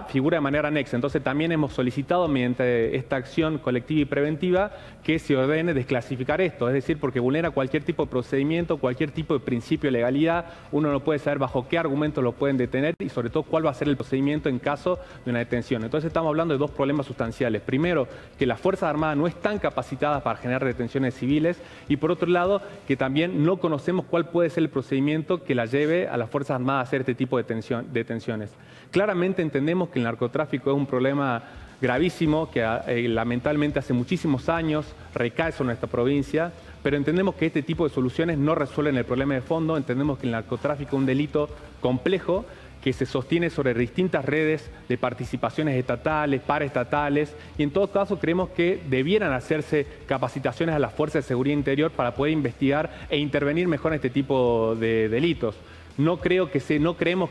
figura de manera anexa. Entonces también hemos solicitado mediante esta acción colectiva y preventiva que se ordene desclasificar esto, es decir, porque vulnera cualquier tipo de procedimiento, cualquier tipo de principio de legalidad, uno no puede saber bajo qué argumentos lo pueden detener y sobre todo cuál va a ser el procedimiento en caso de una detención. Entonces estamos hablando de dos problemas sustanciales. Primero, que las Fuerzas Armadas no están capacitadas para generar detenciones civiles y por otro lado, que también no conocemos cuál puede ser el procedimiento que la lleve a las Fuerzas Armadas a hacer este tipo de detenciones. Claramente entendemos que el narcotráfico es un problema gravísimo que lamentablemente hace muchísimos años recae sobre nuestra provincia, pero entendemos que este tipo de soluciones no resuelven el problema de fondo, entendemos que el narcotráfico es un delito complejo que se sostiene sobre distintas redes de participaciones estatales, paraestatales, y en todo caso creemos que debieran hacerse capacitaciones a las fuerzas de seguridad interior para poder investigar e intervenir mejor en este tipo de delitos. No creemos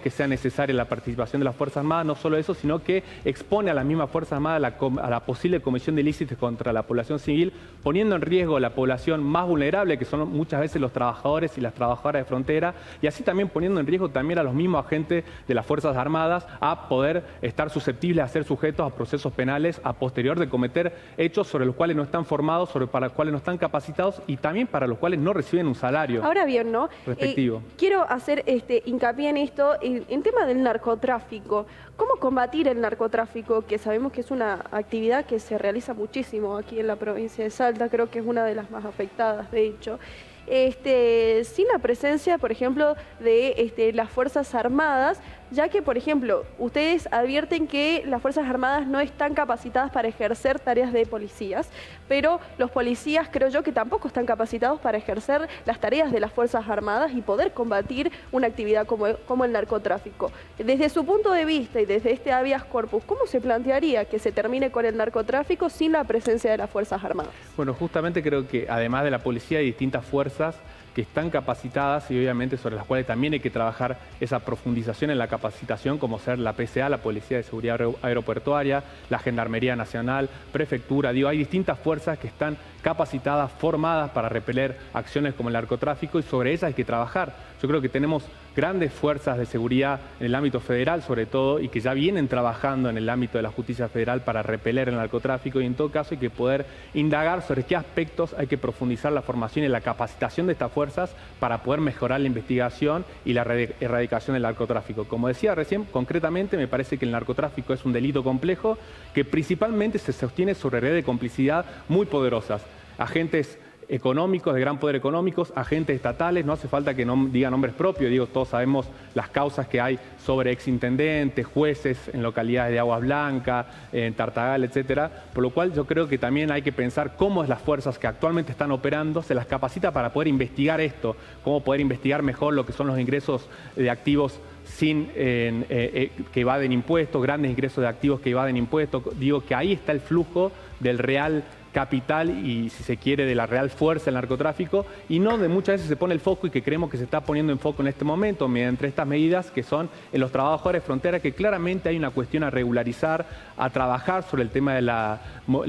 que sea necesaria la participación de las Fuerzas Armadas, no solo eso, sino que expone a las mismas Fuerzas Armadas a la posible comisión de ilícitos contra la población civil, poniendo en riesgo a la población más vulnerable, que son muchas veces los trabajadores y las trabajadoras de frontera, y así también poniendo en riesgo también a los mismos agentes de las Fuerzas Armadas a poder estar susceptibles a ser sujetos a procesos penales a posterior de cometer hechos sobre los cuales no están formados, para los cuales no están capacitados y también para los cuales no reciben un salario. Ahora bien, ¿no? Respectivo. Quiero hacer hincapié en esto, en tema del narcotráfico. ¿Cómo combatir el narcotráfico? Que sabemos que es una actividad que se realiza muchísimo aquí en la provincia de Salta, creo que es una de las más afectadas, de hecho. Sin la presencia, por ejemplo, de las Fuerzas Armadas, ya que, por ejemplo, ustedes advierten que las Fuerzas Armadas no están capacitadas para ejercer tareas de policías, pero los policías creo yo que tampoco están capacitados para ejercer las tareas de las Fuerzas Armadas y poder combatir una actividad como el narcotráfico. Desde su punto de vista y desde este habeas corpus, ¿cómo se plantearía que se termine con el narcotráfico sin la presencia de las Fuerzas Armadas? Bueno, justamente creo que además de la policía hay distintas fuerzas que están capacitadas y obviamente sobre las cuales también hay que trabajar esa profundización en la capacitación, como ser la PSA, la Policía de Seguridad Aeroportuaria, la Gendarmería Nacional, Prefectura. Hay distintas fuerzas que están capacitadas, formadas para repeler acciones como el narcotráfico y sobre ellas hay que trabajar. Yo creo que tenemos grandes fuerzas de seguridad en el ámbito federal sobre todo y que ya vienen trabajando en el ámbito de la justicia federal para repeler el narcotráfico y en todo caso hay que poder indagar sobre qué aspectos hay que profundizar la formación y la capacitación de estas fuerzas para poder mejorar la investigación y la erradicación del narcotráfico. Como decía recién, concretamente me parece que el narcotráfico es un delito complejo que principalmente se sostiene sobre redes de complicidad muy poderosas. Agentes económicos, de gran poder económicos, agentes estatales, no hace falta que diga nombres propios, todos sabemos las causas que hay sobre exintendentes, jueces en localidades de Aguas Blancas, en Tartagal, etcétera, por lo cual yo creo que también hay que pensar cómo las fuerzas que actualmente están operando se las capacita para poder investigar esto, cómo poder investigar mejor lo que son los ingresos de activos que evaden impuestos, grandes ingresos de activos que evaden impuestos. Digo que ahí está el flujo del real capital y, si se quiere, de la real fuerza del narcotráfico y no de muchas veces se pone el foco y que creemos que se está poniendo en foco en este momento mediante estas medidas que son en los trabajadores de frontera, que claramente hay una cuestión a regularizar, a trabajar sobre el tema de la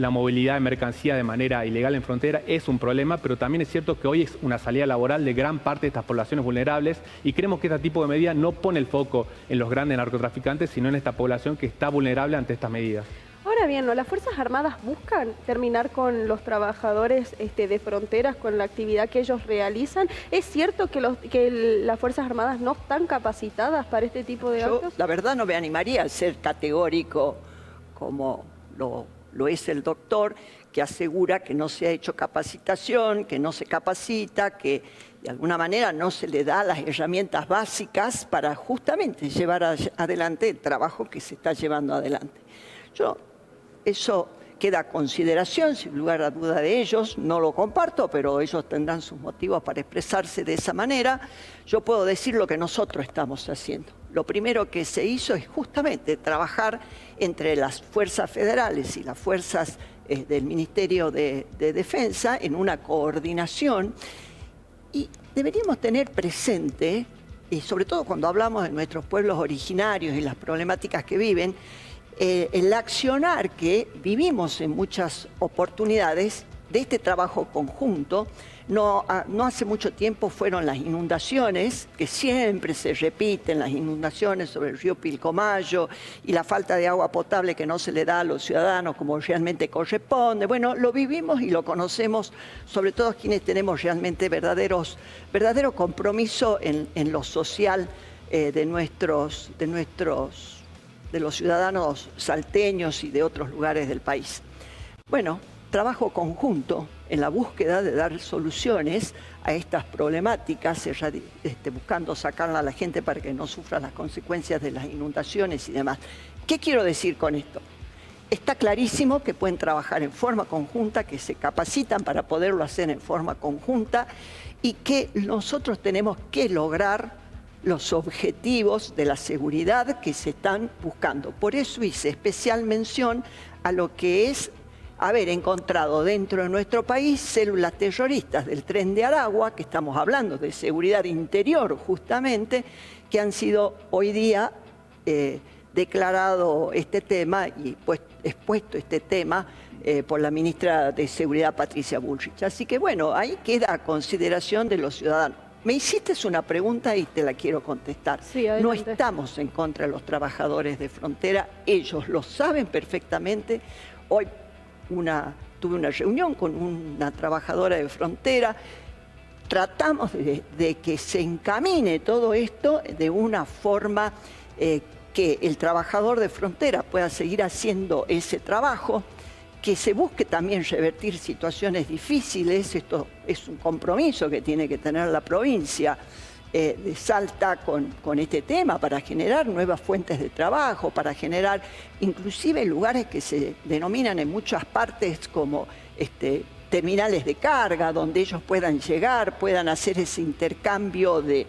movilidad de mercancía de manera ilegal en frontera. Es un problema, pero también es cierto que hoy es una salida laboral de gran parte de estas poblaciones vulnerables y creemos que este tipo de medidas no pone el foco en los grandes narcotraficantes, sino en esta población que está vulnerable ante estas medidas. Ahora bien, ¿no? ¿Las Fuerzas Armadas buscan terminar con los trabajadores de fronteras, con la actividad que ellos realizan? ¿Es cierto que las Fuerzas Armadas no están capacitadas para este tipo de actos? La verdad no me animaría a ser categórico como lo es el doctor, que asegura que no se ha hecho capacitación, que no se capacita, que de alguna manera no se le da las herramientas básicas para justamente llevar adelante el trabajo que se está llevando adelante. Eso queda a consideración, sin lugar a duda de ellos, no lo comparto, pero ellos tendrán sus motivos para expresarse de esa manera. Yo puedo decir lo que nosotros estamos haciendo. Lo primero que se hizo es justamente trabajar entre las fuerzas federales y las fuerzas del Ministerio de Defensa en una coordinación y deberíamos tener presente, y sobre todo cuando hablamos de nuestros pueblos originarios y las problemáticas que viven, el accionar que vivimos en muchas oportunidades de este trabajo conjunto. No hace mucho tiempo fueron las inundaciones, que siempre se repiten, las inundaciones sobre el río Pilcomayo y la falta de agua potable que no se le da a los ciudadanos como realmente corresponde. Bueno, lo vivimos y lo conocemos, sobre todo quienes tenemos realmente verdadero compromiso en lo social de los ciudadanos salteños y de otros lugares del país. Bueno, trabajo conjunto en la búsqueda de dar soluciones a estas problemáticas, buscando sacarla a la gente para que no sufra las consecuencias de las inundaciones y demás. ¿Qué quiero decir con esto? Está clarísimo que pueden trabajar en forma conjunta, que se capacitan para poderlo hacer en forma conjunta y que nosotros tenemos que lograr los objetivos de la seguridad que se están buscando. Por eso hice especial mención a lo que es haber encontrado dentro de nuestro país células terroristas del Tren de Aragua, que estamos hablando de seguridad interior justamente, que han sido hoy día declarado este tema y expuesto este tema por la ministra de Seguridad, Patricia Bullrich. Así que bueno, ahí queda a consideración de los ciudadanos. Me hiciste una pregunta y te la quiero contestar. Sí, no estamos en contra de los trabajadores de frontera, ellos lo saben perfectamente. Hoy tuve una reunión con una trabajadora de frontera, tratamos de que se encamine todo esto de una forma que el trabajador de frontera pueda seguir haciendo ese trabajo, que se busque también revertir situaciones difíciles. Esto es un compromiso que tiene que tener la provincia de Salta con este tema para generar nuevas fuentes de trabajo, para generar inclusive lugares que se denominan en muchas partes como terminales de carga, donde ellos puedan llegar, puedan hacer ese intercambio de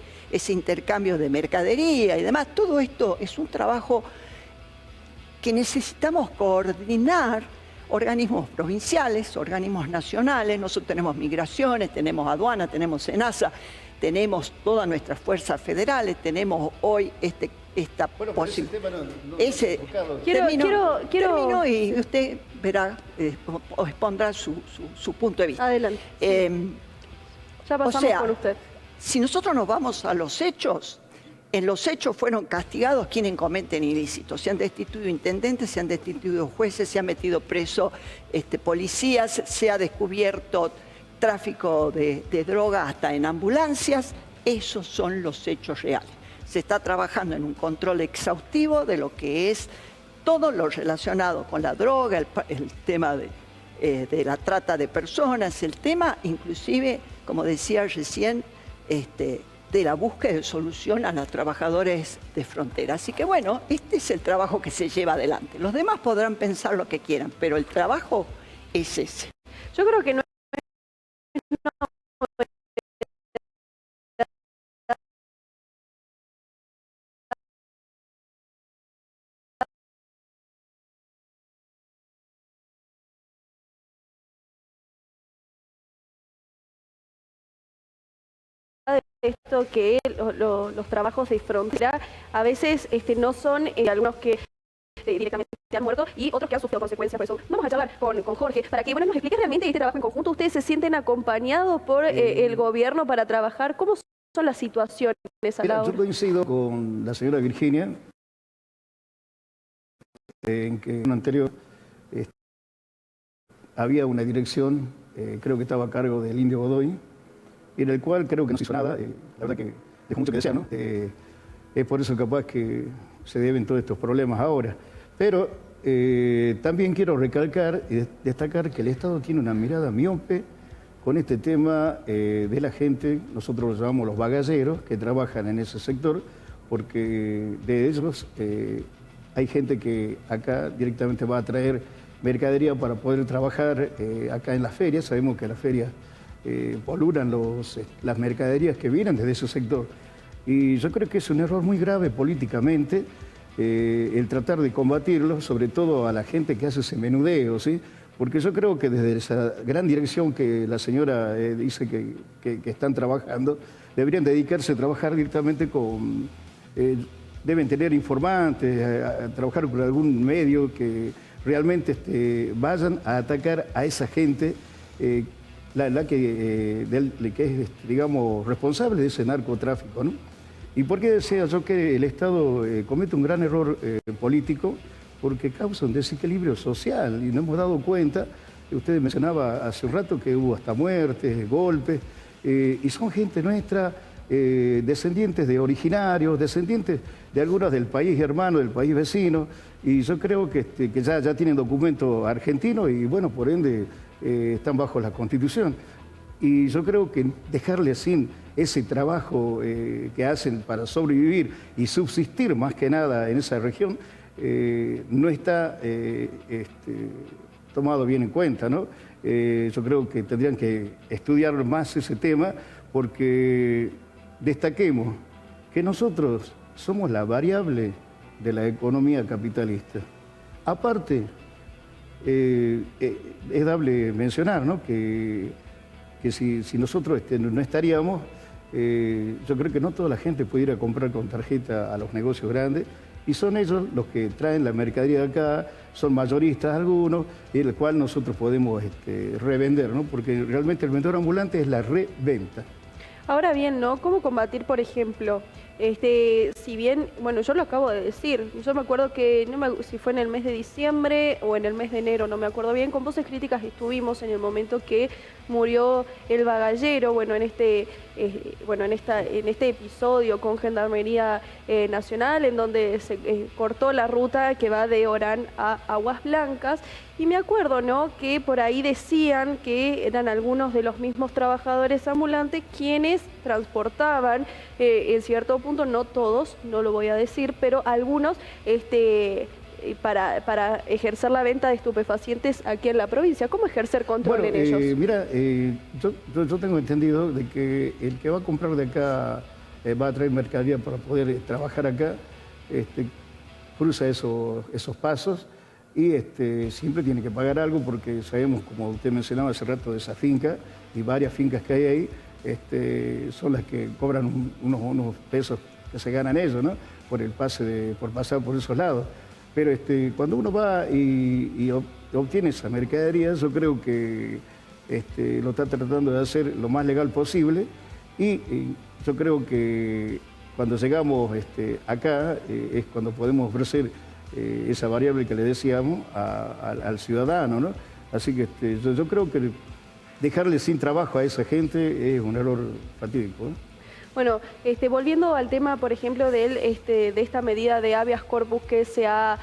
mercadería y demás. Todo esto es un trabajo que necesitamos coordinar, organismos provinciales, organismos nacionales. Nosotros tenemos migraciones, tenemos aduana, tenemos SENASA, tenemos todas nuestras fuerzas federales, tenemos hoy esta posibilidad. Termino y usted verá, expondrá su punto de vista. Adelante. Ya pasamos por usted. Si nosotros nos vamos a los hechos, en los hechos fueron castigados quienes cometen ilícitos. Se han destituido intendentes, se han destituido jueces, se han metido preso policías, se ha descubierto tráfico de droga hasta en ambulancias. Esos son los hechos reales. Se está trabajando en un control exhaustivo de lo que es todo lo relacionado con la droga, el tema de la trata de personas, el tema inclusive, como decía recién, de la búsqueda de solución a los trabajadores de frontera. Así que bueno, este es el trabajo que se lleva adelante. Los demás podrán pensar lo que quieran, pero el trabajo es ese. Yo creo que no esto que los trabajos de frontera a veces no son algunos que directamente han muerto y otros que han sufrido consecuencias. Por eso vamos a charlar con Jorge para que nos explique realmente este trabajo en conjunto. ¿Ustedes se sienten acompañados por el gobierno para trabajar? ¿Cómo son las situaciones a la hora? Yo coincido con la señora Virginia en que en un anterior había una dirección, creo que estaba a cargo del Indio Godoy, en el cual creo que no se hizo nada. La verdad que dejó mucho que desear, ¿no? Es por eso capaz que se deben todos estos problemas ahora. Pero también quiero recalcar y destacar que el Estado tiene una mirada miope con este tema de la gente. Nosotros los llamamos los bagalleros que trabajan en ese sector, porque de ellos hay gente que acá directamente va a traer mercadería para poder trabajar acá en las ferias. Sabemos que las ferias polulan las mercaderías que vienen desde ese sector. Y yo creo que es un error muy grave políticamente el tratar de combatirlo, sobre todo a la gente que hace ese menudeo, ¿sí? Porque yo creo que desde esa gran dirección que la señora dice que están trabajando, deberían dedicarse a trabajar directamente con... deben tener informantes, a trabajar con algún medio que realmente vayan a atacar a esa gente la que es, digamos, responsable de ese narcotráfico, ¿no? ¿Y por qué decía yo que el Estado comete un gran error político? Porque causa un desequilibrio social y no hemos dado cuenta. Usted mencionaba hace un rato que hubo hasta muertes, golpes, y son gente nuestra, descendientes de originarios, descendientes de algunos del país hermano, del país vecino, y yo creo que ya tienen documento argentino y bueno, por ende están bajo la Constitución. Y yo creo que dejarle sin ese trabajo que hacen para sobrevivir y subsistir más que nada en esa región, no está tomado bien en cuenta, ¿no? Yo creo que tendrían que estudiar más ese tema porque destaquemos que nosotros somos la variable de la economía capitalista. Aparte, es dable mencionar, ¿no?, que si nosotros no estaríamos, yo creo que no toda la gente puede ir a comprar con tarjeta a los negocios grandes, y son ellos los que traen la mercadería de acá, son mayoristas algunos, y el cual nosotros podemos revender, ¿no?, porque realmente el vendedor ambulante es la reventa. Ahora bien, ¿no? ¿Cómo combatir, por ejemplo, si bien, bueno, yo lo acabo de decir, yo me acuerdo que, si fue en el mes de diciembre o en el mes de enero, no me acuerdo bien, con Voces Críticas estuvimos en el momento que murió el bagallero, bueno, en este episodio con Gendarmería Nacional, en donde se cortó la ruta que va de Orán a Aguas Blancas, y me acuerdo, ¿no?, que por ahí decían que eran algunos de los mismos trabajadores ambulantes quienes transportaban, en cierto punto, no todos, no lo voy a decir, pero algunos, para ejercer la venta de estupefacientes aquí en la provincia. ¿Cómo ejercer control en ellos? Mira, yo tengo entendido de que el que va a comprar de acá, va a traer mercadería para poder trabajar acá, cruza esos pasos y siempre tiene que pagar algo, porque sabemos, como usted mencionaba hace rato, de esa finca y varias fincas que hay ahí, son las que cobran unos pesos que se ganan ellos, ¿no?, por pasar por esos lados. Pero cuando uno va y obtiene esa mercadería, yo creo que lo está tratando de hacer lo más legal posible, y yo creo que cuando llegamos acá es cuando podemos ofrecer esa variable que le decíamos al ciudadano, ¿no? Así que yo creo que dejarle sin trabajo a esa gente es un error fatídico, ¿eh? Bueno, volviendo al tema, por ejemplo, de esta medida de habeas corpus que se ha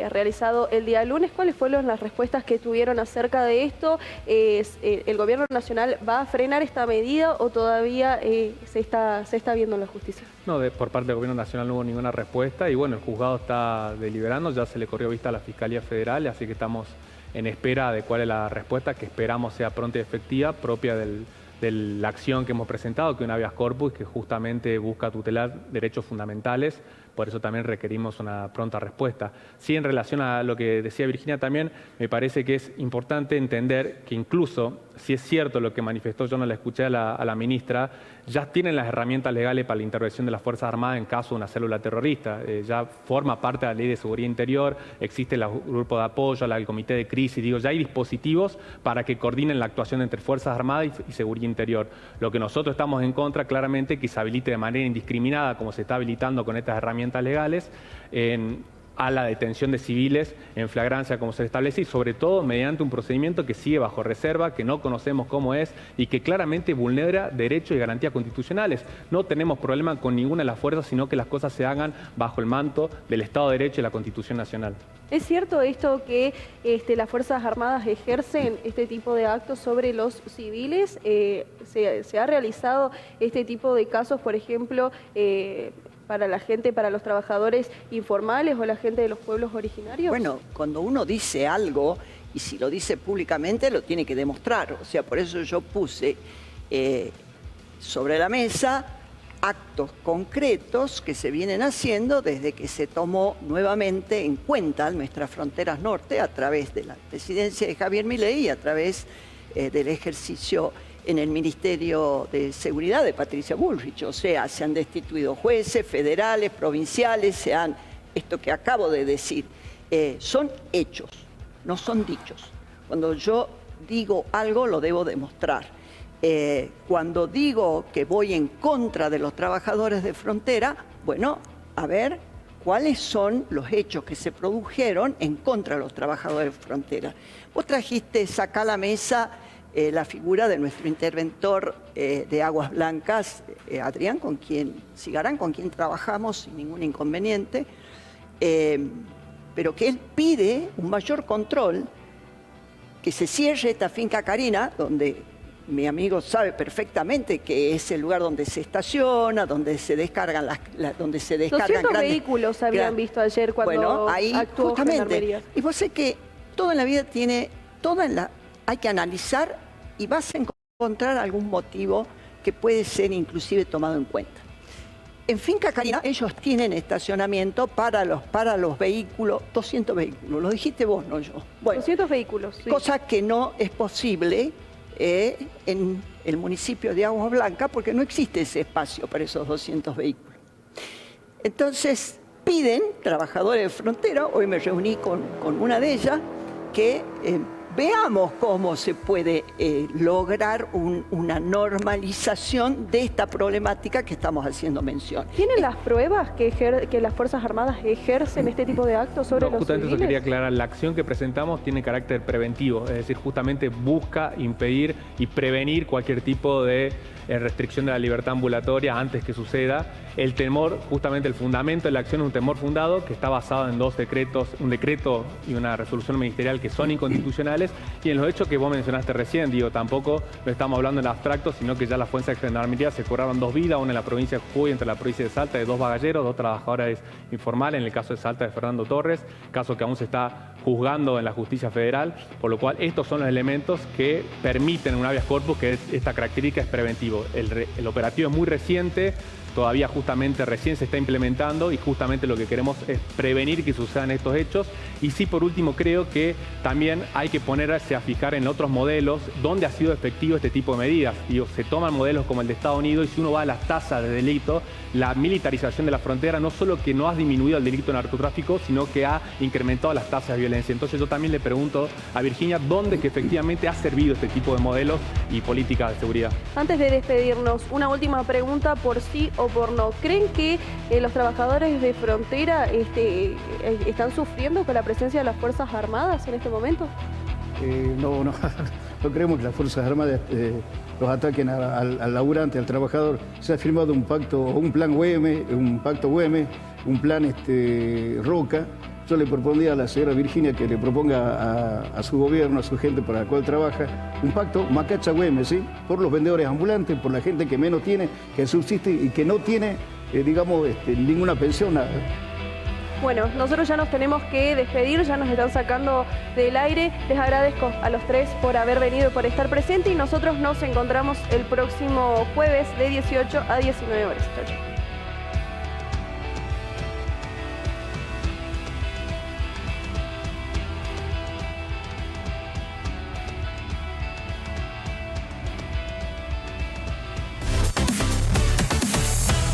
realizado el día lunes, ¿cuáles fueron las respuestas que tuvieron acerca de esto? ¿El gobierno nacional va a frenar esta medida o todavía se está viendo en la justicia? No, por parte del gobierno nacional no hubo ninguna respuesta, y bueno, el juzgado está deliberando, ya se le corrió vista a la Fiscalía Federal, así que estamos en espera de cuál es la respuesta, que esperamos sea pronta y efectiva, propia de la acción que hemos presentado, que es un habeas corpus, que justamente busca tutelar derechos fundamentales. Por eso también requerimos una pronta respuesta. Sí, en relación a lo que decía Virginia también, me parece que es importante entender que incluso, si es cierto lo que manifestó, yo no la escuché a la ministra, ya tienen las herramientas legales para la intervención de las Fuerzas Armadas en caso de una célula terrorista. Ya forma parte de la Ley de Seguridad Interior, existe el grupo de apoyo, el comité de crisis, ya hay dispositivos para que coordinen la actuación entre Fuerzas Armadas y Seguridad Interior. Lo que nosotros estamos en contra, claramente, que se habilite de manera indiscriminada, como se está habilitando con estas herramientas legales, a la detención de civiles en flagrancia, como se establece, y sobre todo mediante un procedimiento que sigue bajo reserva, que no conocemos cómo es y que claramente vulnera derechos y garantías constitucionales. No tenemos problema con ninguna de las fuerzas, sino que las cosas se hagan bajo el manto del Estado de Derecho y la Constitución Nacional. ¿Es cierto esto que las Fuerzas Armadas ejercen este tipo de actos sobre los civiles? ¿Se ha realizado este tipo de casos, por ejemplo, para la gente, para los trabajadores informales o la gente de los pueblos originarios? Bueno, cuando uno dice algo, y si lo dice públicamente, lo tiene que demostrar. O sea, por eso yo puse sobre la mesa actos concretos que se vienen haciendo desde que se tomó nuevamente en cuenta nuestras fronteras norte a través de la presidencia de Javier Milei y a través del ejercicio en el Ministerio de Seguridad de Patricia Bullrich. O sea, se han destituido jueces federales, provinciales, esto que acabo de decir, son hechos, no son dichos. Cuando yo digo algo, lo debo demostrar. Cuando digo que voy en contra de los trabajadores de frontera, bueno, a ver cuáles son los hechos que se produjeron en contra de los trabajadores de frontera. Vos trajiste acá a la mesa la figura de nuestro interventor de Aguas Blancas, Adrián Cigarán, con quien trabajamos sin ningún inconveniente, pero que él pide un mayor control, que se cierre esta finca Carina, donde mi amigo sabe perfectamente que es el lugar donde se estaciona, donde se descargan donde se descargan 200 vehículos habían visto ayer cuando actuó Gendarmería. Y vos sé que todo en la vida hay que analizar y vas a encontrar algún motivo que puede ser inclusive tomado en cuenta. En Finca Carina ellos tienen estacionamiento para los vehículos, 200 vehículos, lo dijiste vos, no yo. Bueno, 200 vehículos, sí. Cosa que no es posible en el municipio de Aguas Blancas porque no existe ese espacio para esos 200 vehículos. Entonces piden, trabajadores de frontera, hoy me reuní con una de ellas, que veamos cómo se puede lograr una normalización de esta problemática que estamos haciendo mención. ¿Tienen las pruebas que las Fuerzas Armadas ejercen este tipo de actos sobre los justamente civiles? Eso quería aclarar. La acción que presentamos tiene carácter preventivo, es decir, justamente busca impedir y prevenir cualquier tipo de restricción de la libertad ambulatoria antes que suceda. El temor, justamente el fundamento de la acción es un temor fundado que está basado en dos decretos, un decreto y una resolución ministerial que son inconstitucionales, y en los hechos que vos mencionaste recién, digo, tampoco lo estamos hablando en abstracto, sino que ya las fuerzas de gendarmería se cobraron 2 vidas, una en la provincia de Jujuy, entre la provincia de Salta, de 2 bagalleros, 2 trabajadores informales, en el caso de Salta de Fernando Torres, caso que aún se está juzgando en la justicia federal, por lo cual estos son los elementos que permiten un habeas corpus, que esta característica es preventivo. El operativo es muy reciente, todavía justamente recién se está implementando y justamente lo que queremos es prevenir que sucedan estos hechos. Y sí, por último, creo que también hay que ponerse a fijar en otros modelos donde ha sido efectivo este tipo de medidas. Digo, se toman modelos como el de Estados Unidos y si uno va a las tasas de delito, la militarización de la frontera no solo que no ha disminuido el delito de narcotráfico, sino que ha incrementado las tasas de violencia. Entonces yo también le pregunto a Virginia dónde que efectivamente ha servido este tipo de modelos y políticas de seguridad. Antes de despedirnos, una última pregunta por sí o por no. ¿Creen que los trabajadores de frontera están sufriendo con la presencia de las Fuerzas Armadas en este momento? No creemos que las Fuerzas Armadas los ataquen al laburante, al trabajador. Se ha firmado un pacto, un plan Güemes, un pacto Güemes, un plan Roca. Yo le propondría a la señora Virginia que le proponga a su gobierno, a su gente para la cual trabaja, un pacto Macacha-Güemes, ¿sí? Por los vendedores ambulantes, por la gente que menos tiene, que subsiste y que no tiene, ninguna pensión, nada. Bueno, nosotros ya nos tenemos que despedir, ya nos están sacando del aire. Les agradezco a los tres por haber venido, por estar presentes y nosotros nos encontramos el próximo jueves de 18 a 19 horas. Chau, chau.